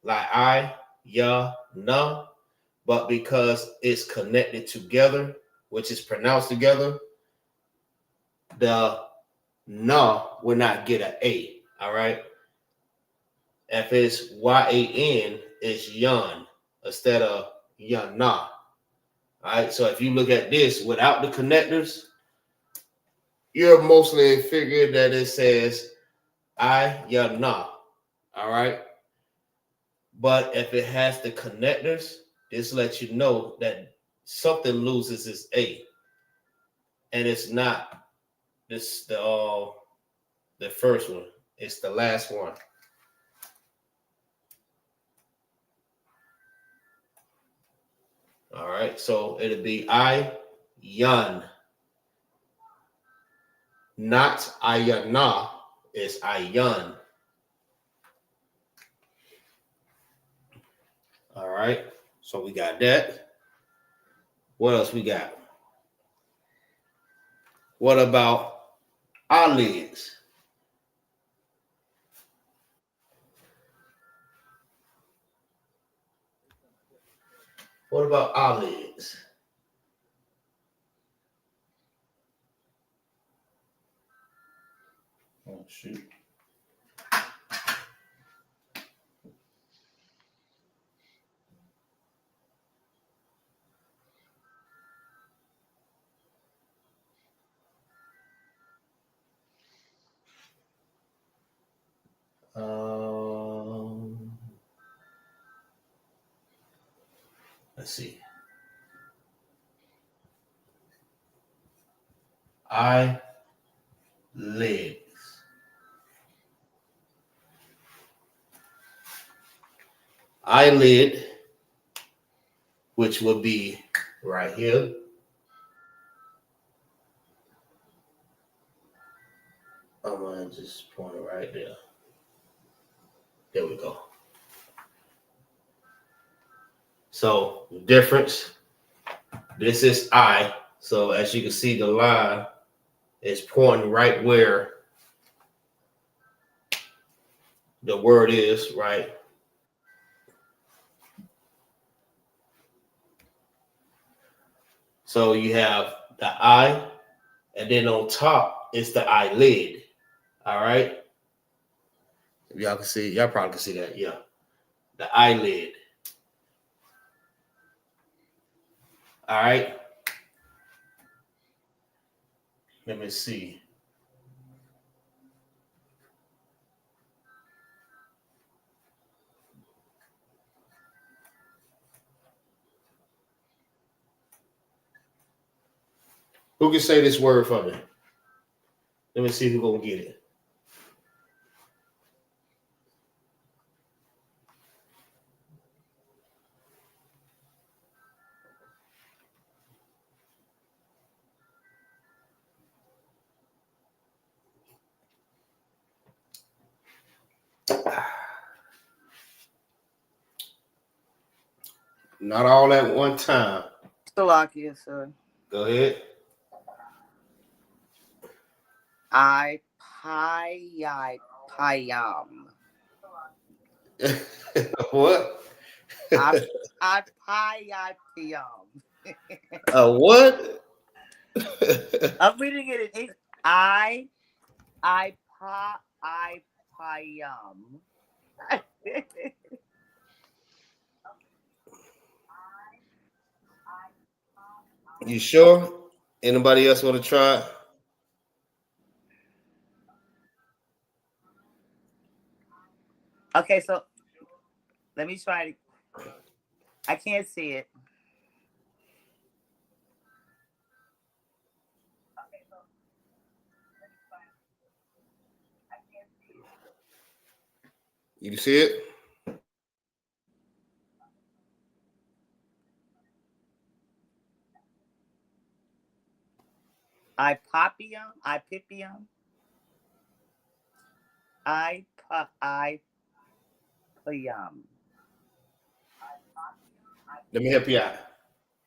G: like I, ya, na. But because it's connected together, which is pronounced together, the na will not get an A. All right. If it's Y-A-N, it's yan instead of yana. All right. So if you look at this without the connectors, you're mostly figure that it says I yana. All right. But if it has the connectors, this lets you know that something loses its A. And it's not this the first one. It's the last one. All right, so it'll be I yan, not ayana. It's ayan. All right, so we got that. What else we got? What about eyelids? What about eyelids? Oh, shoot. Let's see. Eyelids. Eyelid, which would be right here. I'm gonna just point it right there. There we go. So the difference, this is I. So as you can see, the line is pointing right where the word is, right? So you have the I, and then on top is the eyelid. All right. If y'all can see, y'all probably can see that. Yeah. The eyelid. All right. Let me see. Who can say this word for me? Let me see who's gonna get it. Not all at one time.
H: Salakia, sir.
G: Go ahead.
H: I payam.
G: What?
H: I payam.
G: What?
H: I'm reading it in English. I payam.
G: You sure? Anybody else want to try it?
H: Okay, so let me try to. I can't see it.
G: You see it?
H: Ipopium, ipipium, ipium.
G: Let me help you out.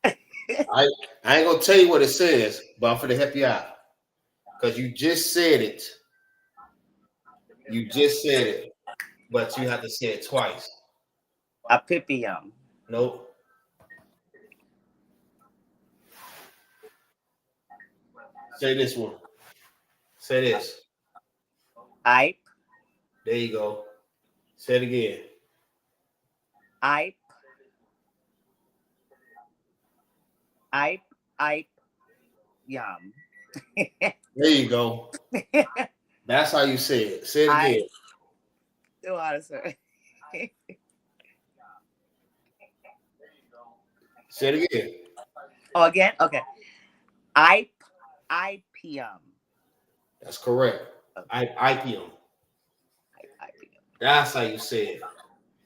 G: I ain't gonna tell you what it says, but I'm gonna help you out. Because you just said it. You just said it, but you have to say it twice.
H: Ipipium.
G: Nope. Say this one. Say this.
H: Ipe.
G: There you go. Say it again.
H: Ipe. Ipe. Yum.
G: There you go. That's how you say it. Say it again.
H: Still how to say.
G: Say it again.
H: Oh, again? Okay. Ipium.
G: That's correct. IPM. That's how you say it.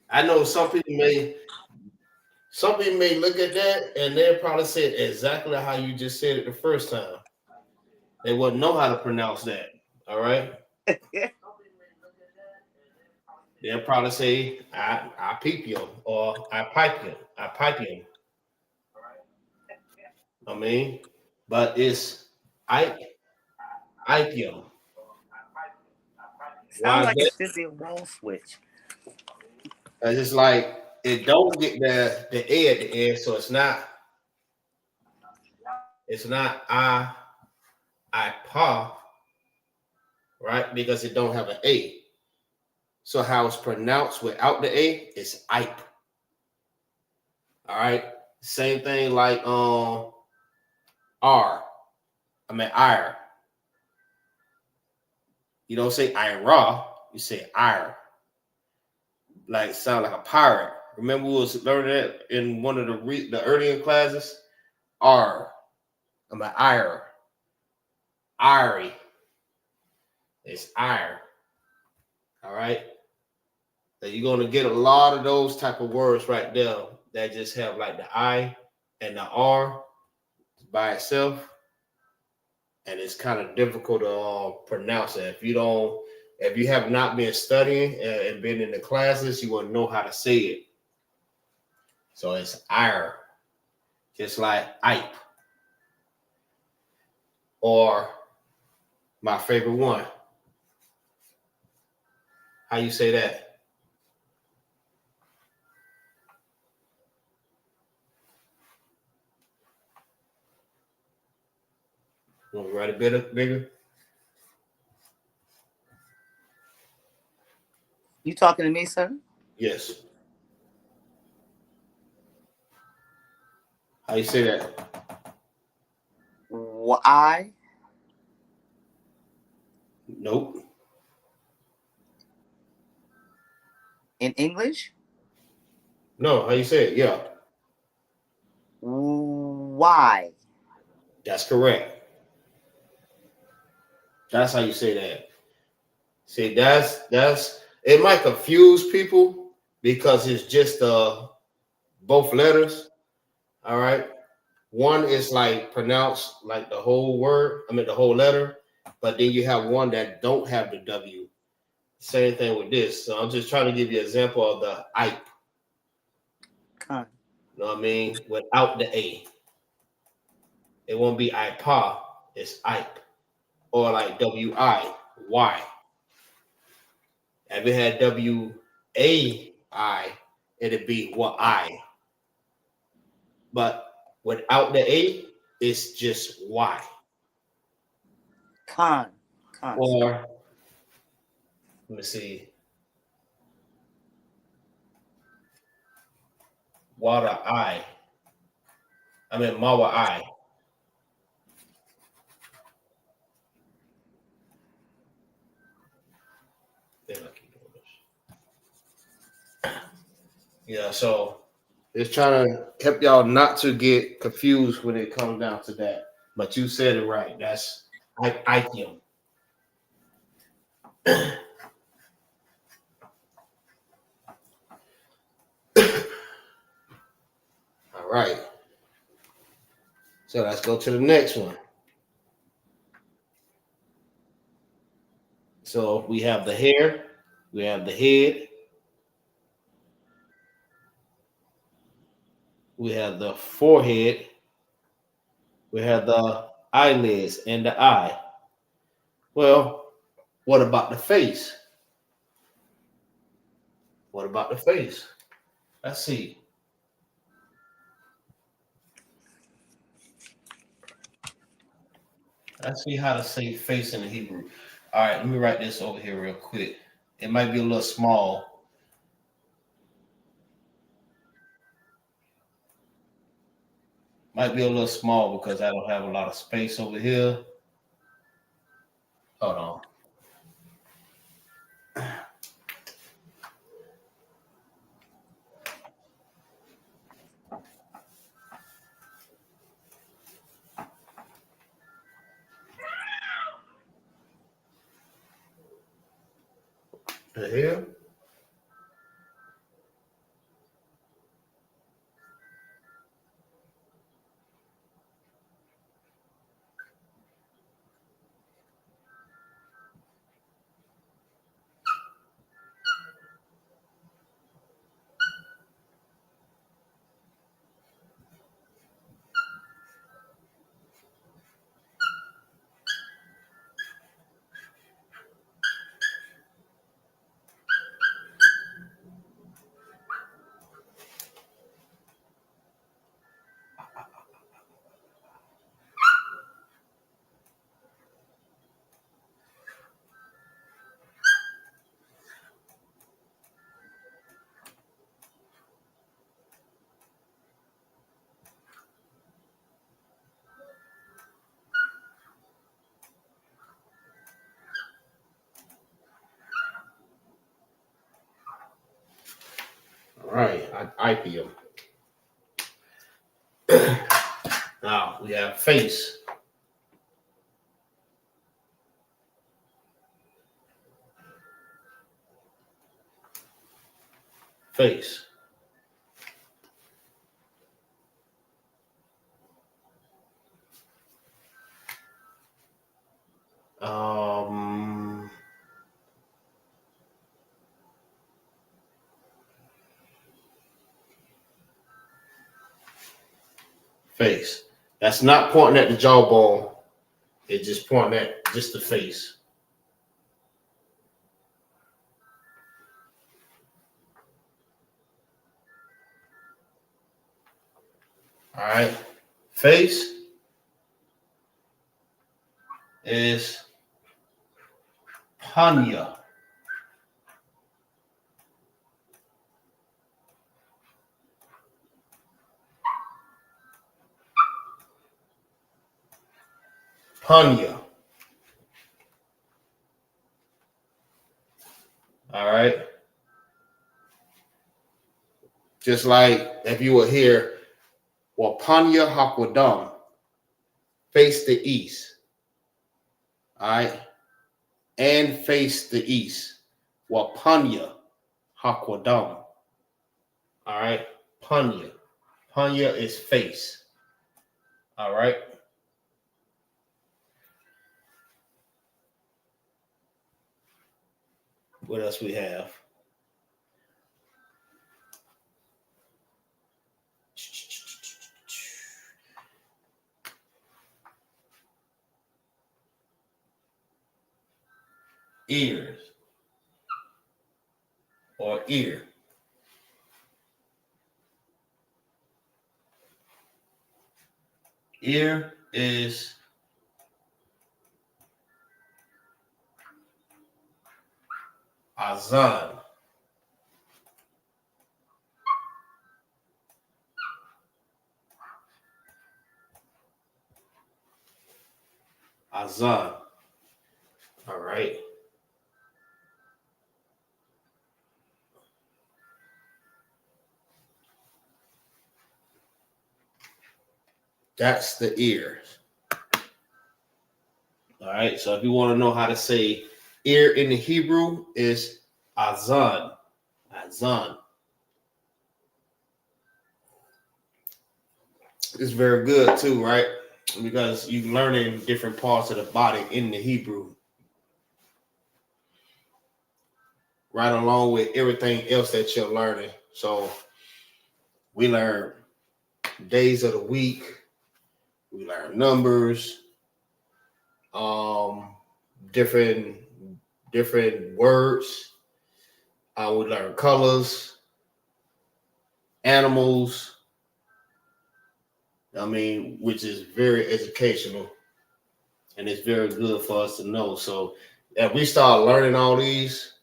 G: I know some people may look at that and they'll probably say it exactly how you just said it the first time. They wouldn't know how to pronounce that. All right. They'll probably say I peep you or I pipe you. I pipe you. I mean, but it's IPM.
H: Sounds like it should be a wall switch.
G: And it's like it don't get the A at the end, so it's not IPA, right? Because it don't have an A. So how it's pronounced without the A is IPE. All right. Same thing like R. I mean IRE. You don't say IRA, you say IRE. Like sound like a pirate. Remember we was learning that in one of the earlier classes? R. I mean IRE. IRE. It's IRE. All right. So you're going to get a lot of those type of words right there that just have like the I and the R by itself. And it's kind of difficult to pronounce it. If you have not been studying and been in the classes, you won't know how to say it. So it's IRE, just like IPE. Or my favorite one. How you say that? Want to write a bit bigger?
H: You talking to me, sir?
G: Yes. How you say that?
H: Why?
G: Nope.
H: In English?
G: No, how you say it? Yeah.
H: Why?
G: That's correct. That's how you say that. See, that's it might confuse people because it's just both letters. All right. One is like pronounced like the whole word, the whole letter, but then you have one that don't have the W. Same thing with this. So I'm just trying to give you an example of the IPE.
H: Con.
G: You know what I mean? Without the A. It won't be IPA, it's IPE. Or like WI. If it had WAI, it'd be what I. But without the A, it's just Y.
H: Con.
G: Or let me see. Water I. Mawa I. Then I keep doing this. Yeah, so it's trying to help y'all not to get confused when it comes down to that. But you said it right. That's IPM. All right. So let's go to the next one. So we have the hair, we have the head, we have the forehead, we have the eyelids and the eye. Well, what about the face? What about the face? Let's see. Let's see how to say face in the Hebrew. All right, let me write this over here real quick. It might be a little small. Might be a little small because I don't have a lot of space over here. Hold on. The hair. All right, IPM. Now we have face. Face. Um, Face. That's not pointing at the jawbone. It's just pointing at just the face. All right. Face is Panya. Panya. All right. Just like if you were here, Wapanya Hakwadam, face the east. All right. And face the east. Wapanya Hakwadam. All right. Panya. Panya is face. All right. What else we have? Ears or ear. Ear is Azan. Azan. All right. That's the ear. All right. So if you want to know how to say ear in the Hebrew, is azan. Azan. It's very good too, right? Because you're learning different parts of the body in the Hebrew, right along with everything else that you're learning. So we learn days of the week, we learn numbers, different words. We learn colors, animals. I mean, which is very educational, and it's very good for us to know. So if we start learning all these,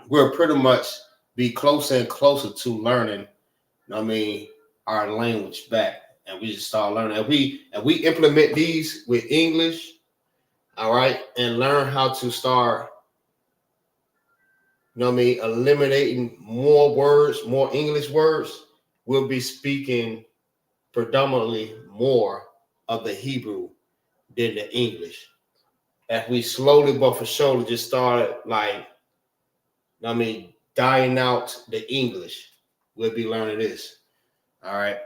G: we'll pretty much be closer and closer to learning, I mean, our language back. And we just start learning. If we implement these with English, all right, and learn how to start, eliminating more words, more English words, we'll be speaking predominantly more of the Hebrew than the English. If we slowly but for surely just start dying out the English, we'll be learning this. All right.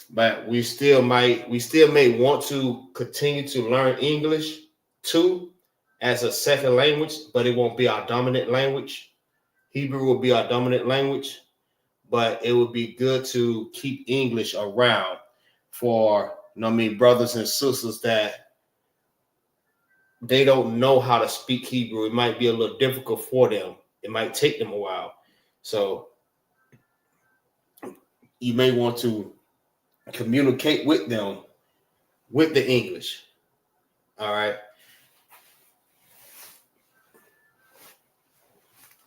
G: But we still may want to continue to learn English too as a second language, but it won't be our dominant language. Hebrew will be our dominant language, but it would be good to keep English around for, brothers and sisters that they don't know how to speak Hebrew. It might be a little difficult for them. It might take them a while. So you may want to communicate with them with the English. All right.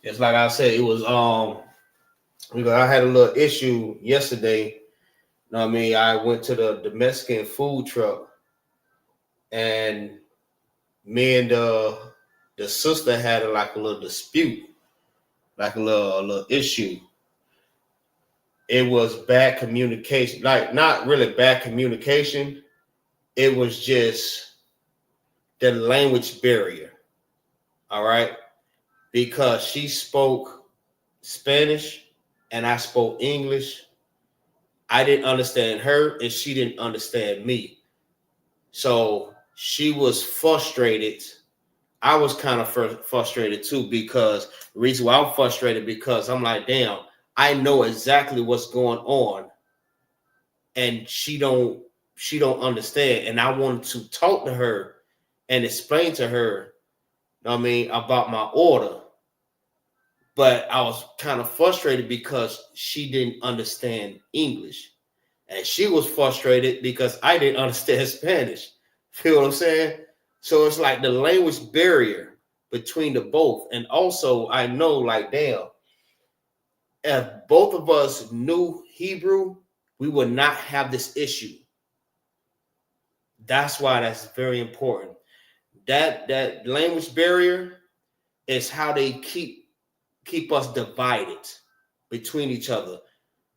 G: Just like I said, it was I had a little issue yesterday. I went to the Mexican food truck, and me and the sister had a little dispute, a little issue. It was bad communication, not really bad communication. It was just the language barrier. All right. Because she spoke Spanish and I spoke English. I didn't understand her and she didn't understand me. So she was frustrated. I was kind of frustrated too, because the reason why I'm frustrated, because I'm like, damn, I know exactly what's going on and she don't understand. And I wanted to talk to her and explain to her, about my order. But I was kind of frustrated because she didn't understand English. And she was frustrated because I didn't understand Spanish. Feel what I'm saying? So it's like the language barrier between the both. And also I know, damn, if both of us knew Hebrew, we would not have this issue. That's why that's very important. That language barrier is how they keep us divided between each other.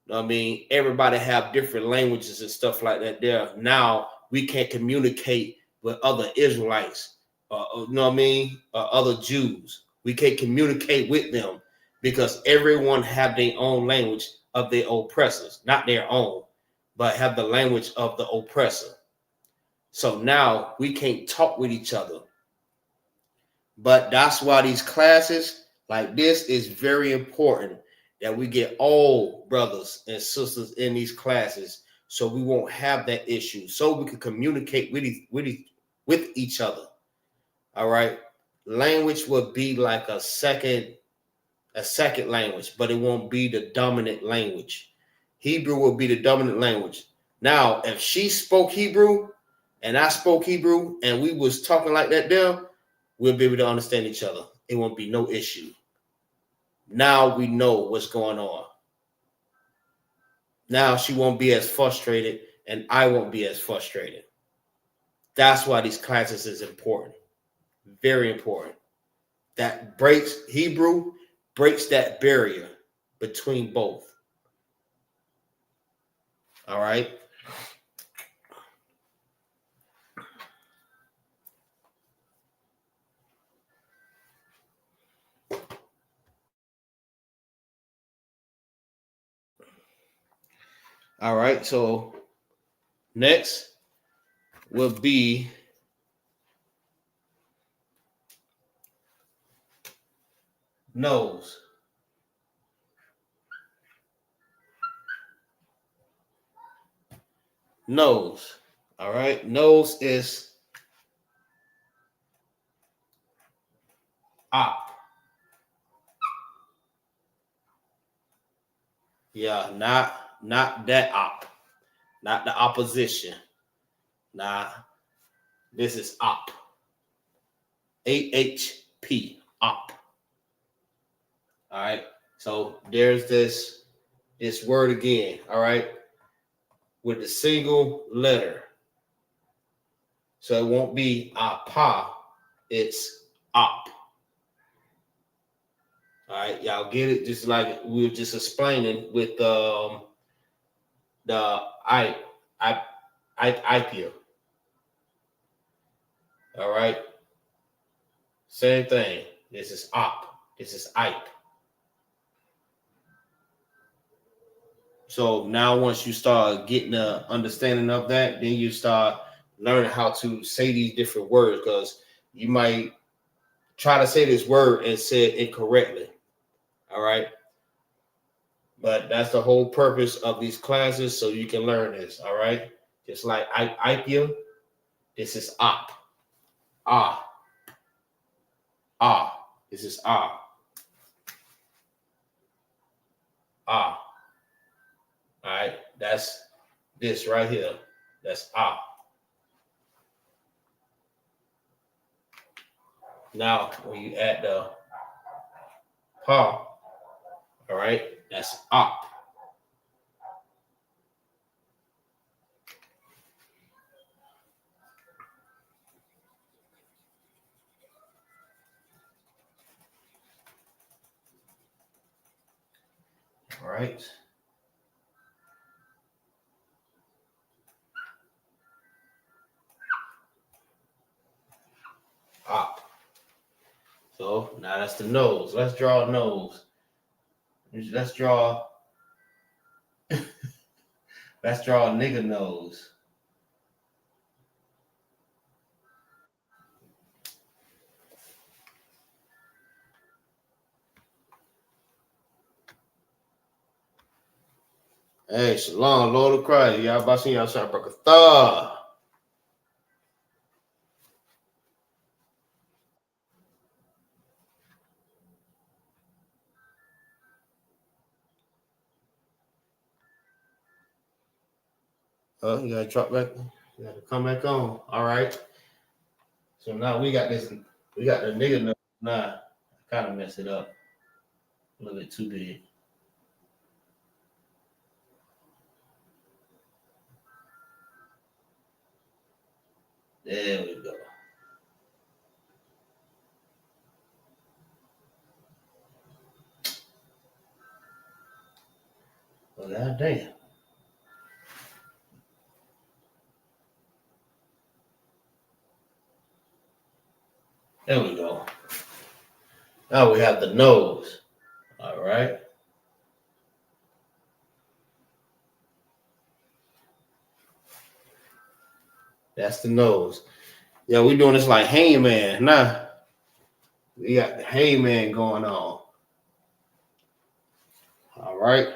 G: Everybody have different languages and stuff like that there. Now we can't communicate with other Israelites, other Jews. We can't communicate with them because everyone have their own language of their oppressors, not their own, but have the language of the oppressor. So now we can't talk with each other. But that's why these classes like this is very important, that we get all brothers and sisters in these classes so we won't have that issue, so we can communicate with each other. All right. Language will be like a second language, but it won't be the dominant language. Hebrew will be the dominant language. Now, if she spoke Hebrew and I spoke Hebrew and we was talking like that there, we'll be able to understand each other. It won't be no issue. Now we know what's going on. Now she won't be as frustrated and I won't be as frustrated. That's why these classes is important. Very important. That Hebrew breaks that barrier between both. All right. All right, so next will be nose. Nose. All right, nose is op. Yeah, not that op, not the opposition. Nah, this is op. AHP, op. All right, so there's this word again. All right, with a single letter. So it won't be apa, it's op. All right, y'all get it? Just like we were just explaining with the IPO. All right, same thing. This is op. This is IP. So now once you start getting an understanding of that, then you start learning how to say these different words, because you might try to say this word and say it incorrectly. All right. But that's the whole purpose of these classes, so you can learn this. All right. Just like IPO, this is op. Ah. Ah. This is ah. Ah. All right. That's this right here. That's ah. Now, when you add the pa, all right, that's op. All right. Op. So now that's the nose. Let's draw a nose. Let's draw a nigga nose. Hey, Shalom, Lord of Christ. Y'all about to see y'all shot Barakatah. Oh, you gotta drop back. You gotta come back on. All right. So now we got this. We got the nigga nose. Nah, I kind of messed it up. A little bit too big. There we go. Well, god damn. There we go. Now we have the nose. All right. That's the nose. Yeah, we doing this like Hangman. Nah. We got the Hangman going on. All right.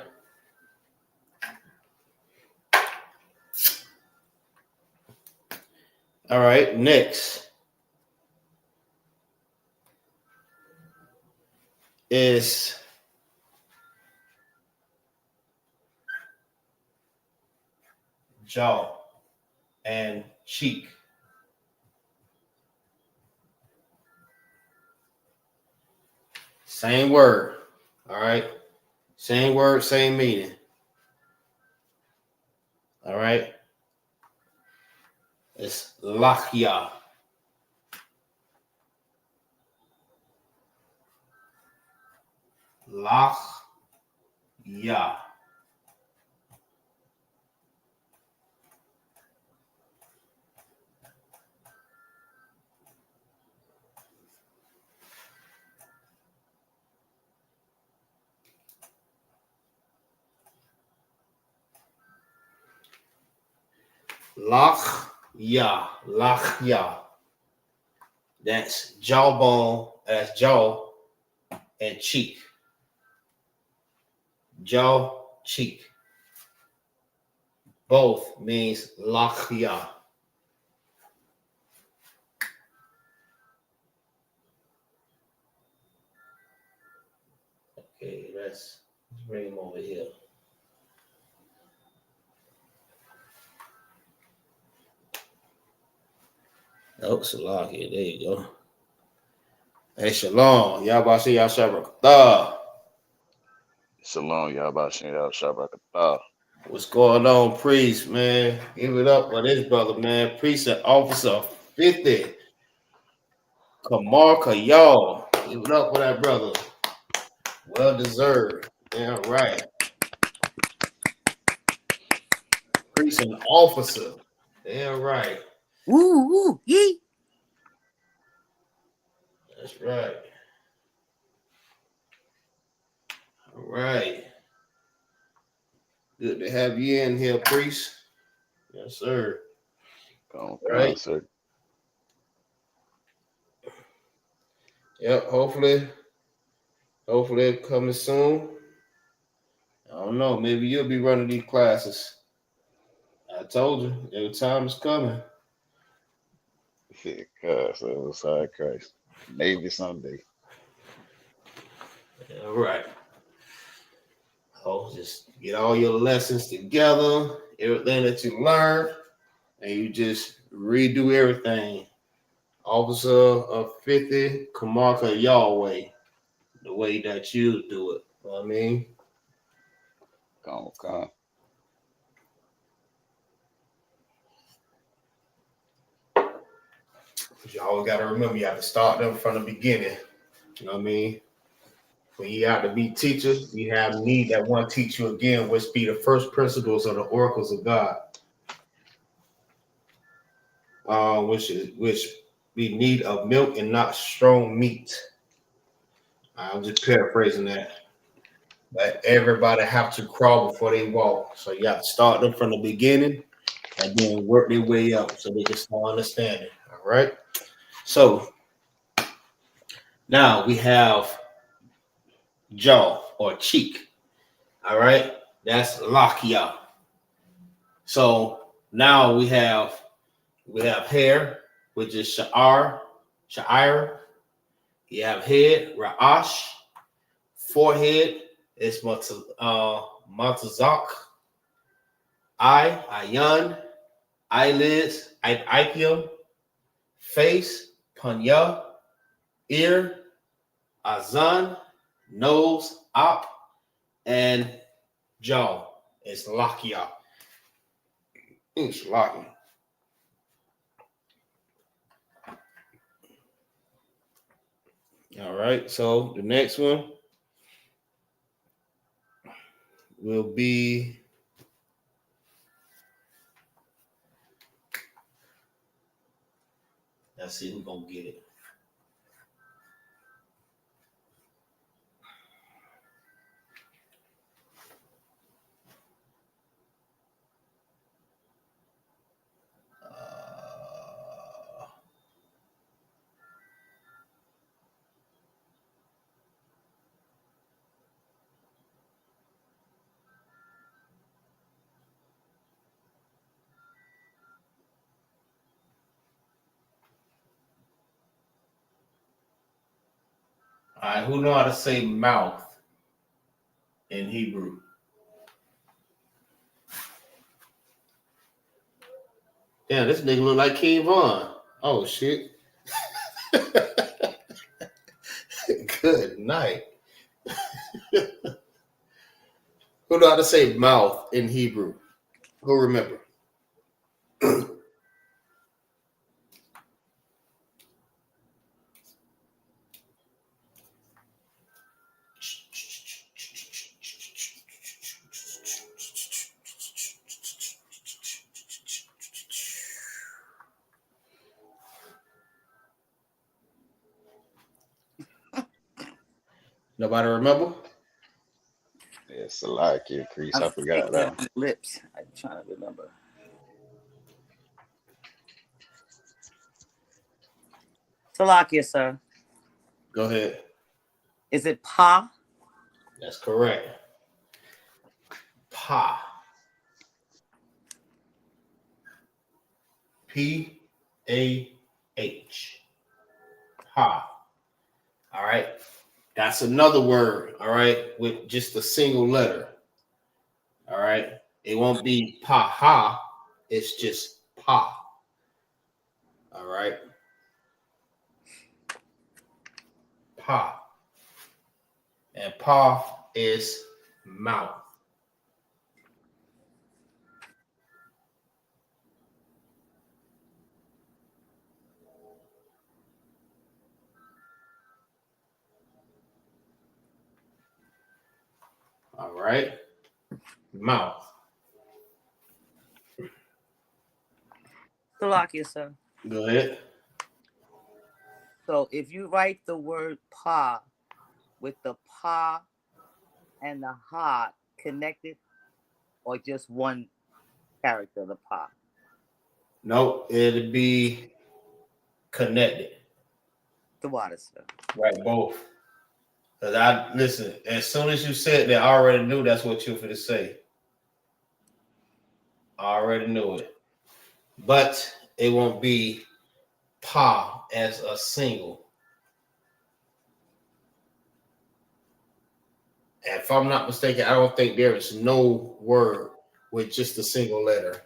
G: All right, next is jaw and cheek. Same word. All right. Same word, same meaning. All right. It's lachya. Lachya. Lachya. That's jawbone, that's jaw and cheek. Jaw, cheek. Both means lachya. Okay, let's bring him over here. Oh, Salaki, there you go. Hey, Shalom. Yabashir Yashabrakatah.
K: Shalom, Yahbashin Shabrakatah.
G: What's going on, priest, man? Give it up for this brother, man. Priest and officer 50. Kamarka, y'all. Give it up for that brother. Well deserved. Yeah, right. Priest and officer. Yeah, right.
H: Woo, yee.
G: That's right. All right. Good to have you in here, priest. Yes, sir.
K: Come,
G: Right.
K: sir.
G: Yep, hopefully coming soon. I don't know. Maybe you'll be running these classes. I told you, every time is coming.
K: Sorry, Christ. Maybe someday.
G: All right. Oh, just get all your lessons together, everything that you learned, and you just redo everything. Officer of 50, Kamarka Yahweh, the way that you do it. You know what I mean?
K: Come.
G: You always got to remember, you have to start them from the beginning. You know what I mean? When you have to be teachers, you have need that one teach you again, which be the first principles of the oracles of God. Which be need of milk and not strong meat. I'm just paraphrasing that. But everybody have to crawl before they walk. So you have to start them from the beginning and then work their way up so they can start understanding. All right. So now we have jaw or cheek. All right. That's lakia. So now we have hair, which is sha'ar. You have head, ra'ash. Forehead is matazak. Eye, ayan. Eyelids, ipium. Face, panya. Ear, azan. Nose, op. And jaw is lakia. It's lakia. All right, so the next one will be let's see who's gonna get it. All right, who know how to say mouth in Hebrew? Damn, this nigga look like King Von. Oh shit. Good night. Who know how to say mouth in Hebrew? Who remember? Nobody remember?
K: It's a lot, kid. Priest. I forgot that one.
H: Lips. I'm trying to remember. Salakia, sir.
G: Go ahead.
H: Is it pa?
G: That's correct. Pa. P-A-H. Pa. All right. That's another word, all right, with just a single letter. All right. It won't be pa-ha. It's just pa. All right. Pa. And pa is mouth. All right. Mouth.
H: Salakia, sir.
G: Go ahead.
H: So if you write the word pa with the pa and the ha connected, or just one character, the pa?
G: No, it'll be connected.
H: The water, sir.
G: Right, both. Because listen, as soon as you said that, I already knew that's what you were going to say. I already knew it. But it won't be pa as a single. And if I'm not mistaken, I don't think there is no word with just a single letter.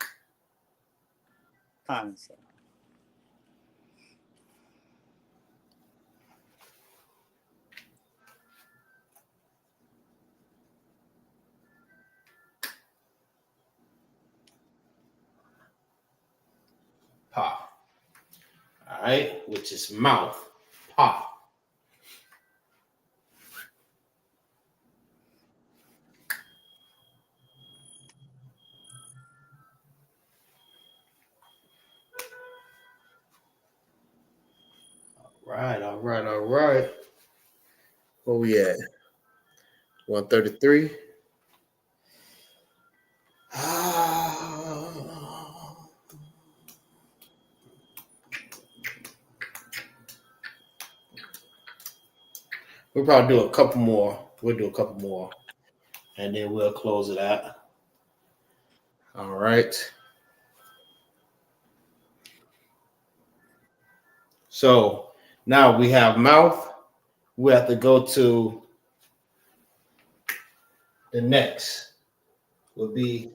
H: Fine, sir.
G: Pa. All right, which is mouth. Pa. All right. Where we at? 133. We'll probably do a couple more. We'll do a couple more. And then we'll close it out. All right. So now we have mouth. We have to go to the next. Would be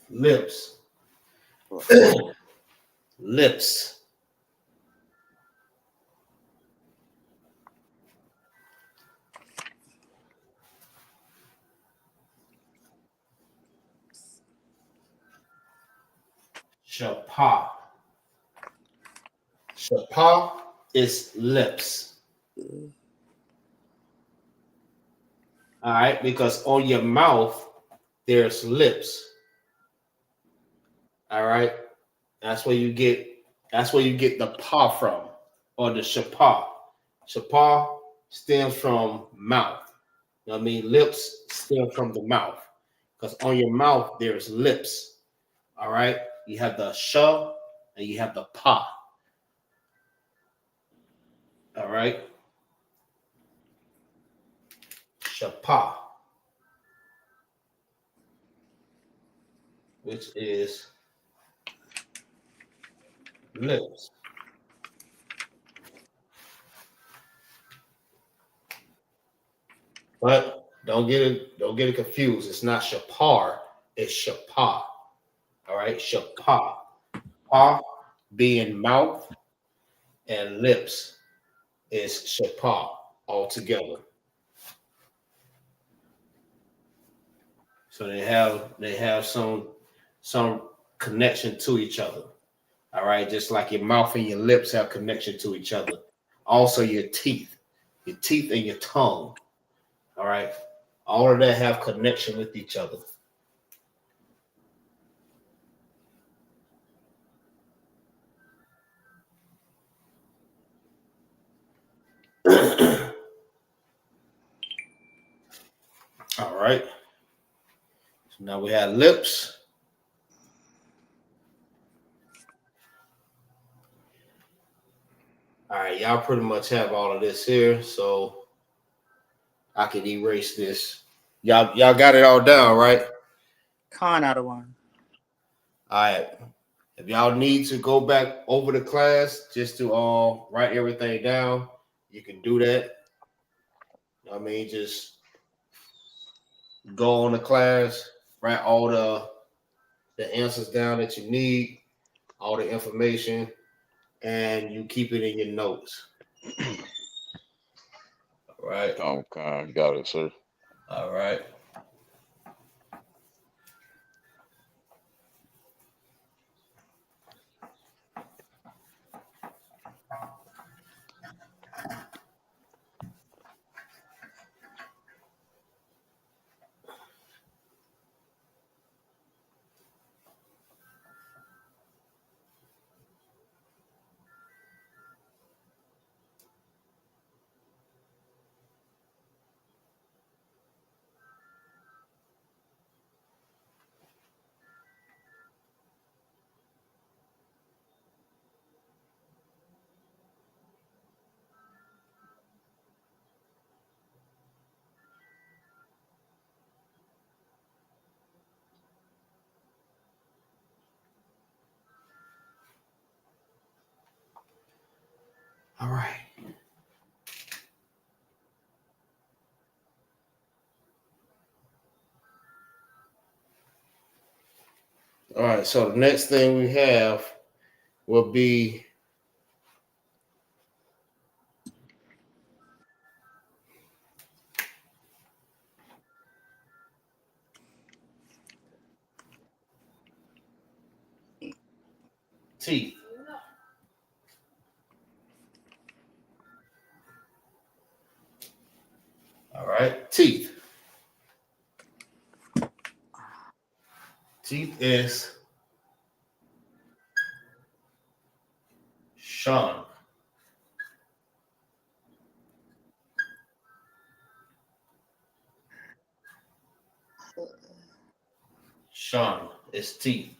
G: lips. Lips. Shapa. Shapa is lips. All right, because on your mouth there's lips. All right, that's where you get the pa from, or the shapa. Shapa stems from mouth. You know what I mean? Lips stem from the mouth, because on your mouth there's lips. All right, you have the sha and you have the pa. All right, shapa, which is lips. But don't get it confused. It's not shapar, it's shapa. All right, shapa. Pa being mouth and lips is shapa altogether. So they have some connection to each other. All right, just like your mouth and your lips have connection to each other. Also your teeth and your tongue. All right, all of that have connection with each other. All right. So now we have lips. All right, y'all pretty much have all of this here, so I can erase this. Y'all got it all down, right?
H: Con out of one.
G: All right. If y'all need to go back over the class just to write everything down, you can do that. I mean, just go on the class, write all the answers down that you need, all the information, and you keep it in your notes. All right.
K: Okay, got it, sir.
G: All right. All right. All right. So the next thing we have will be teeth. All right. Teeth. Teeth is Sean. Sean is teeth.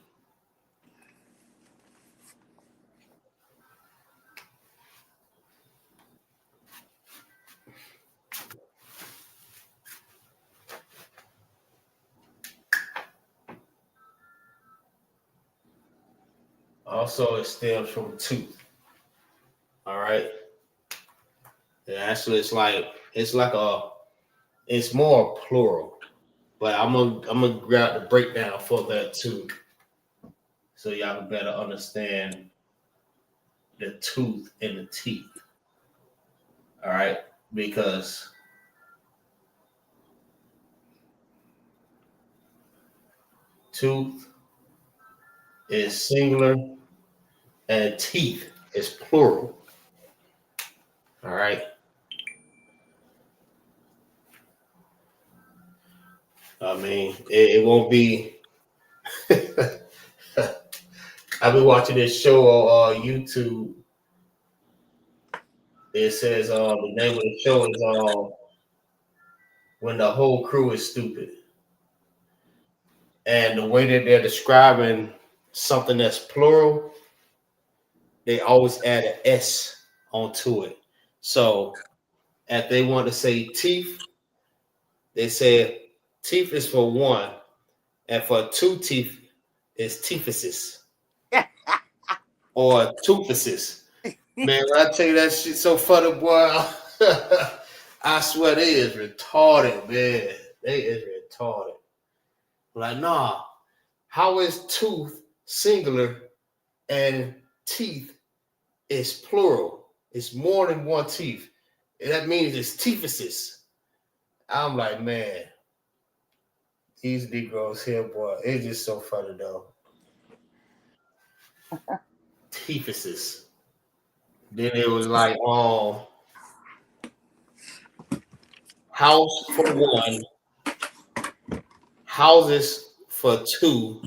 G: Also, it stems from tooth. All right. And actually, it's more plural, but I'm gonna grab the breakdown for that too, so y'all can better understand the tooth and the teeth. All right, because tooth is singular and teeth is plural. All right. I mean, it won't be. I've been watching this show on YouTube. It says the name of the show is When the Whole Crew is Stupid. And the way that they're describing something that's plural, they always add an S onto it. So if they want to say teeth, they say teeth is for one, and for two teeth is teethuses or toothuses. Man, when I tell you that shit so funny, boy, I swear they is retarded, man. They is retarded. Like, nah, how is tooth singular and teeth is plural? It's more than one teeth. And that means it's teethuses. I'm like, man, these Negroes here, boy, it's just so funny, though. Teethuses. Then it was like, house for one, houses for two,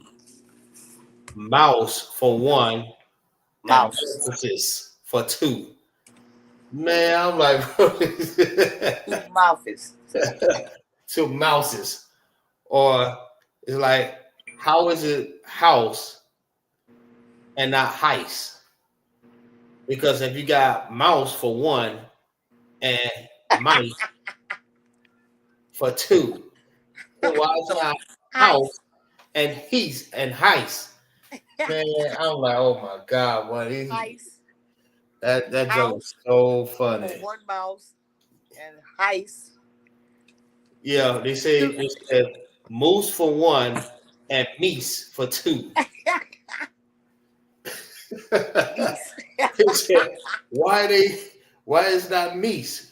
G: mouse for one,
H: Mouse.
G: Emphasis for two. Man, I'm like,
H: Two mouses.
G: two mouses. Or it's like, how is it house and not heist? Because if you got mouse for one and mice for two, then why is not house and heist? Man, I'm like, oh my God, what is that joke is so funny.
H: For one mouse and heist.
G: Yeah, they said moose for one and meese for two. They said, why is not meese?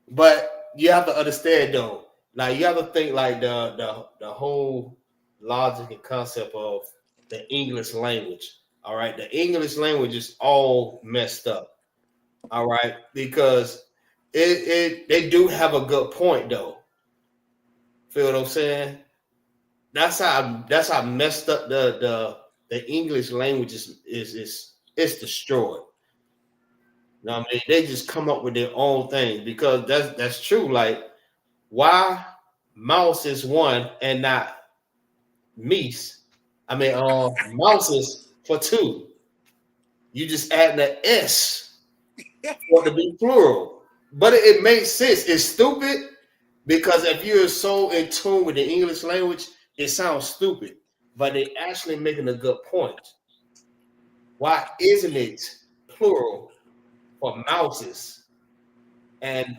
G: But you have to understand though, like you have to think like the whole logic and concept of the English language. All right, the English language is all messed up. All right, because they do have a good point though. Feel what I'm saying? That's how messed up the English language is destroyed. You know what I mean? They just come up with their own thing because that's true. Like, why mouse is one and not meese? I mean, mouses for two. You just add the S for it to be plural. But it makes sense. It's stupid because if you're so in tune with the English language, it sounds stupid. But they're actually making a good point. Why isn't it plural for mouses? And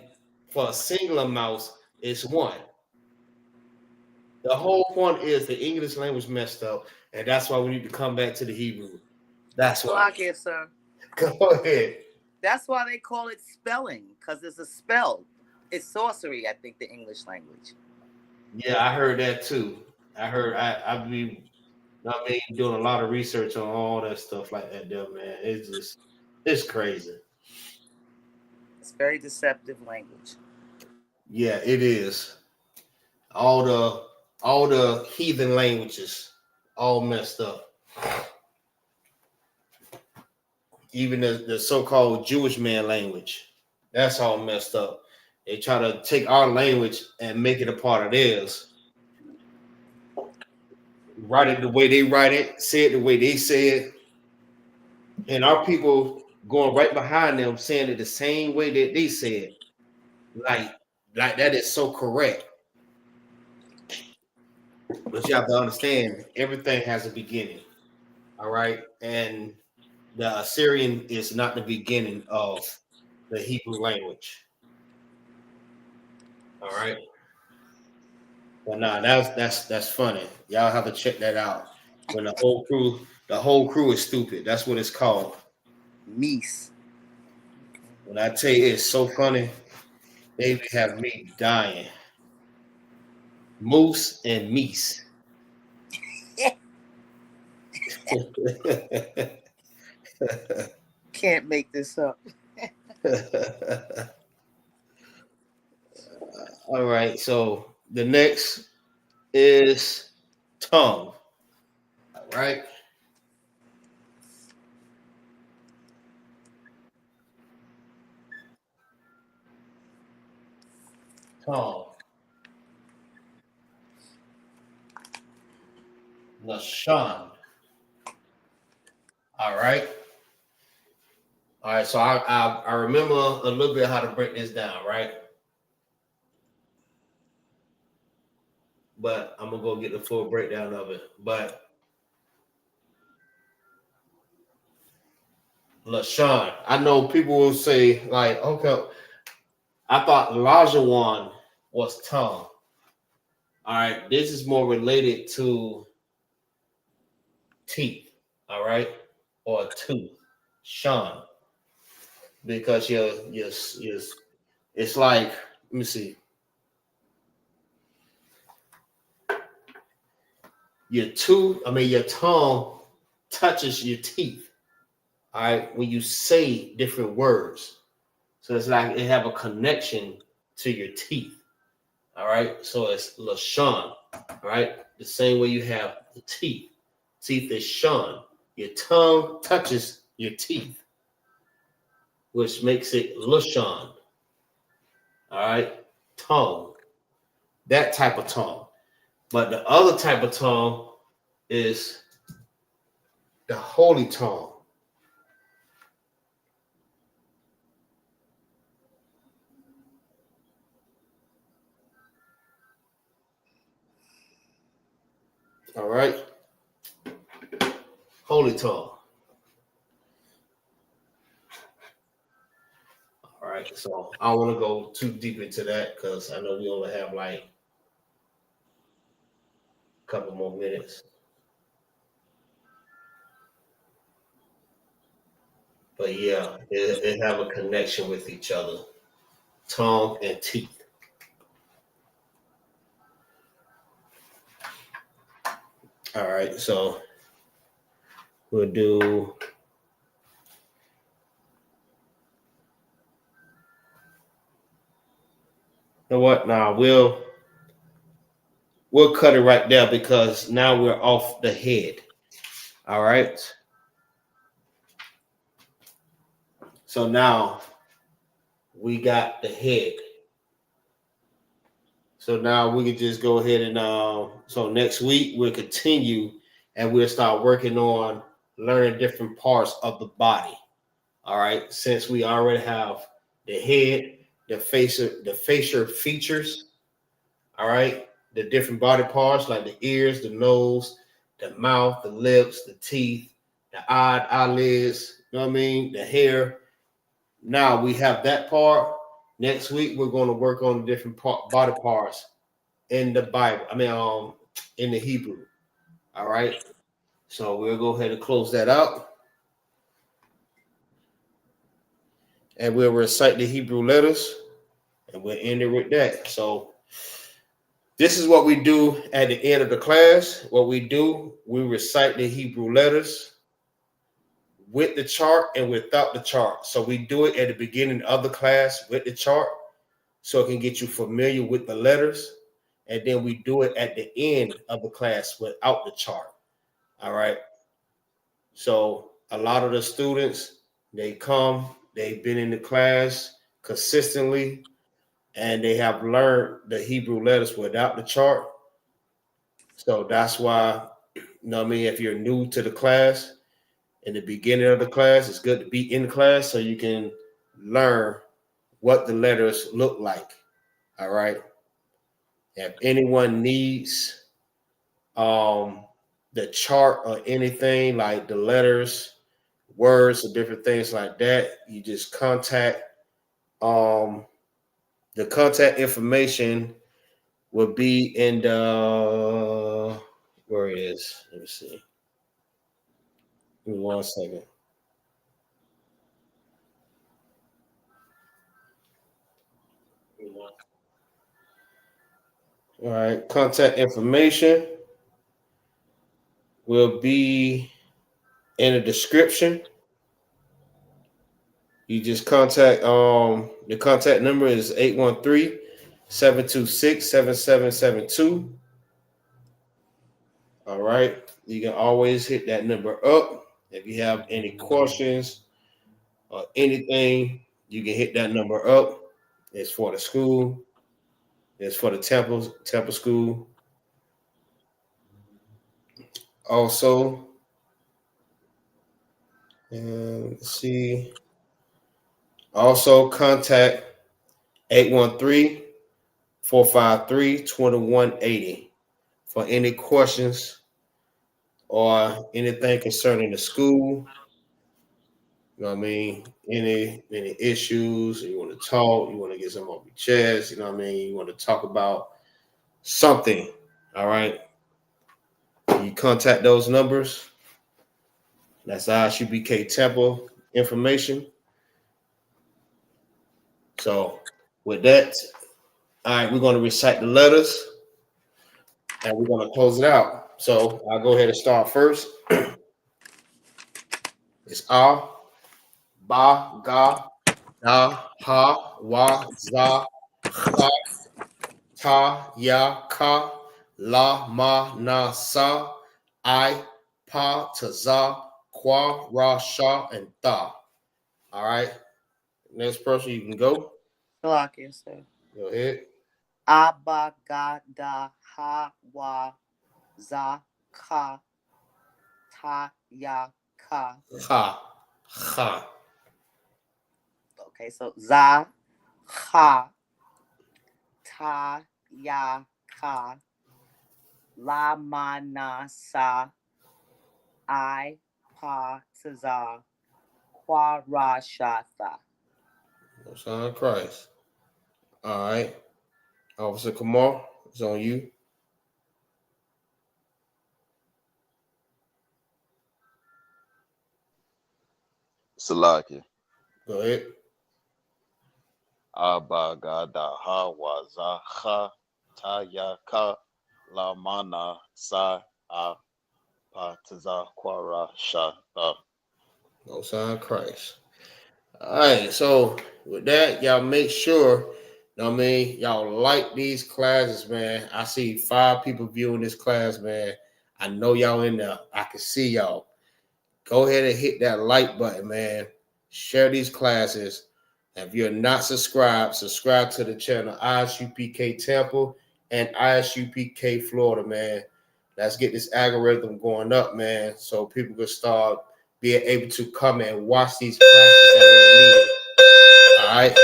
G: for a singular mouse, it's one. The whole point is the English language messed up, and that's why we need to come back to the Hebrew. That's why.
H: Block it, sir.
G: Go ahead.
H: That's why they call it spelling, because it's a spell. It's sorcery, I think, the English language.
G: Yeah, I heard that too. I've been doing a lot of research on all that stuff like that there, man. It's crazy.
H: It's very deceptive language.
G: Yeah, it is. All the heathen languages, all messed up. Even the so-called Jewish man language, that's all messed up. They try to take our language and make it a part of theirs. Write it the way they write it, say it the way they say it. And our people going right behind them saying it the same way that they say it. Like that is so correct. But you have to understand, everything has a beginning. All right. And the Assyrian is not the beginning of the Hebrew language. All right. But nah, that's funny. Y'all have to check that out. When the whole crew is stupid. That's what it's called.
H: Meese.
G: When I tell you it's so funny, they have me dying. Moose and meese.
H: Can't make this up.
G: All right, so the next is tongue. All right. Tongue. Lashawan. All right. All right, so I remember a little bit how to break this down, right? But I'm gonna go get the full breakdown of it. But Lashawan, I know people will say, like, okay, I thought Lashawan was tongue. All right, this is more related to teeth, all right, or tooth, Sean, because your it's like, let me see, your tongue touches your teeth, all right, when you say different words, so it's like it have a connection to your teeth, all right, so it's Lashawan, all right, the same way you have the teeth. Teeth is shun. Your tongue touches your teeth, which makes it Lashawan. All right, tongue. That type of tongue. But the other type of tongue is the holy tongue. All right. Holy tongue. All right. So I don't want to go too deep into that because I know we only have like a couple more minutes. But yeah, it have a connection with each other. Tongue and teeth. All right. So we'll do. You know what? Now we'll cut it right there because now we're off the head. All right. So now we got the head. So now we can just go ahead and so next week we'll continue and we'll start working on learning different parts of the body. All right. Since we already have the head, the facial features. All right. The different body parts like the ears, the nose, the mouth, the lips, the teeth, the eyelids, you know what I mean? The hair. Now we have that part. Next week, we're going to work on different body parts in the Bible. In the Hebrew. All right. So we'll go ahead and close that out. And we'll recite the Hebrew letters. And we'll end it with that. So this is what we do at the end of the class. What we do, we recite the Hebrew letters with the chart and without the chart. So we do it at the beginning of the class with the chart so it can get you familiar with the letters. And then we do it at the end of the class without the chart. All right. So a lot of the students, they've been in the class consistently, and they have learned the Hebrew letters without the chart. So that's why, if you're new to the class, in the beginning of the class, it's good to be in class so you can learn what the letters look like. All right. If anyone needs the chart or anything like the letters, words, or different things like that, you just contact the contact information will be in the where it is. Let me see. Give me 1 second. All right, contact information will be in the description. You just contact the contact number is 813-726-7772. All right. You can always hit that number up. If you have any questions or anything, you can hit that number up. It's for the school. It's for the Tampa school. Also, let's see. Also contact 813-453-2180 for any questions or anything concerning the school. You know what I mean? Any issues, you want to talk, you want to get something off your chest, you know what I mean? You want to talk about something, all right? You contact those numbers. That's ISUBK Tampa information. So with that, all right, we're going to recite the letters and we're going to close it out. So I'll go ahead and start first. It's A, Ba, Ga, Da, Ha, Wa, Za, Cha, Ta, Ya, Ka, La, Ma, Na, Sa, I, Pa, Ta, Za, Kwa, Ra, Sha, and Tha. All right. Next person, you can go.
H: Sir.
G: Go ahead.
H: Abba, Ga, Da, Ha, Wa, Za, Ka, Ta, Ya, Ka.
G: Ha.
H: Okay, so Za, Ha, Ta, Ya, Ka, La mana sa I pa taza quarashata.
G: Most High in Christ. All right. Officer Kamal, it's on you.
K: Salaki.
G: Go ahead.
K: Abagadaha wazaha tayaka lamana sa a pataza quara shata.
G: Most High in Christ. All right. So with that, y'all make sure, you know what I mean, y'all like these classes, man. I see 5 people viewing this class, man. I know y'all in there. I can see y'all. Go ahead and hit that like button, man. Share these classes. If you're not subscribed, subscribe to the channel ISUPK Tampa and ISUPK Florida, man. Let's get this algorithm going up, man, so people can start being able to come and watch these classes that really need it. All right.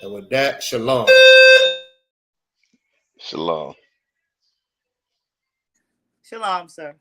G: And with that, shalom.
K: Shalom.
H: Shalom, sir.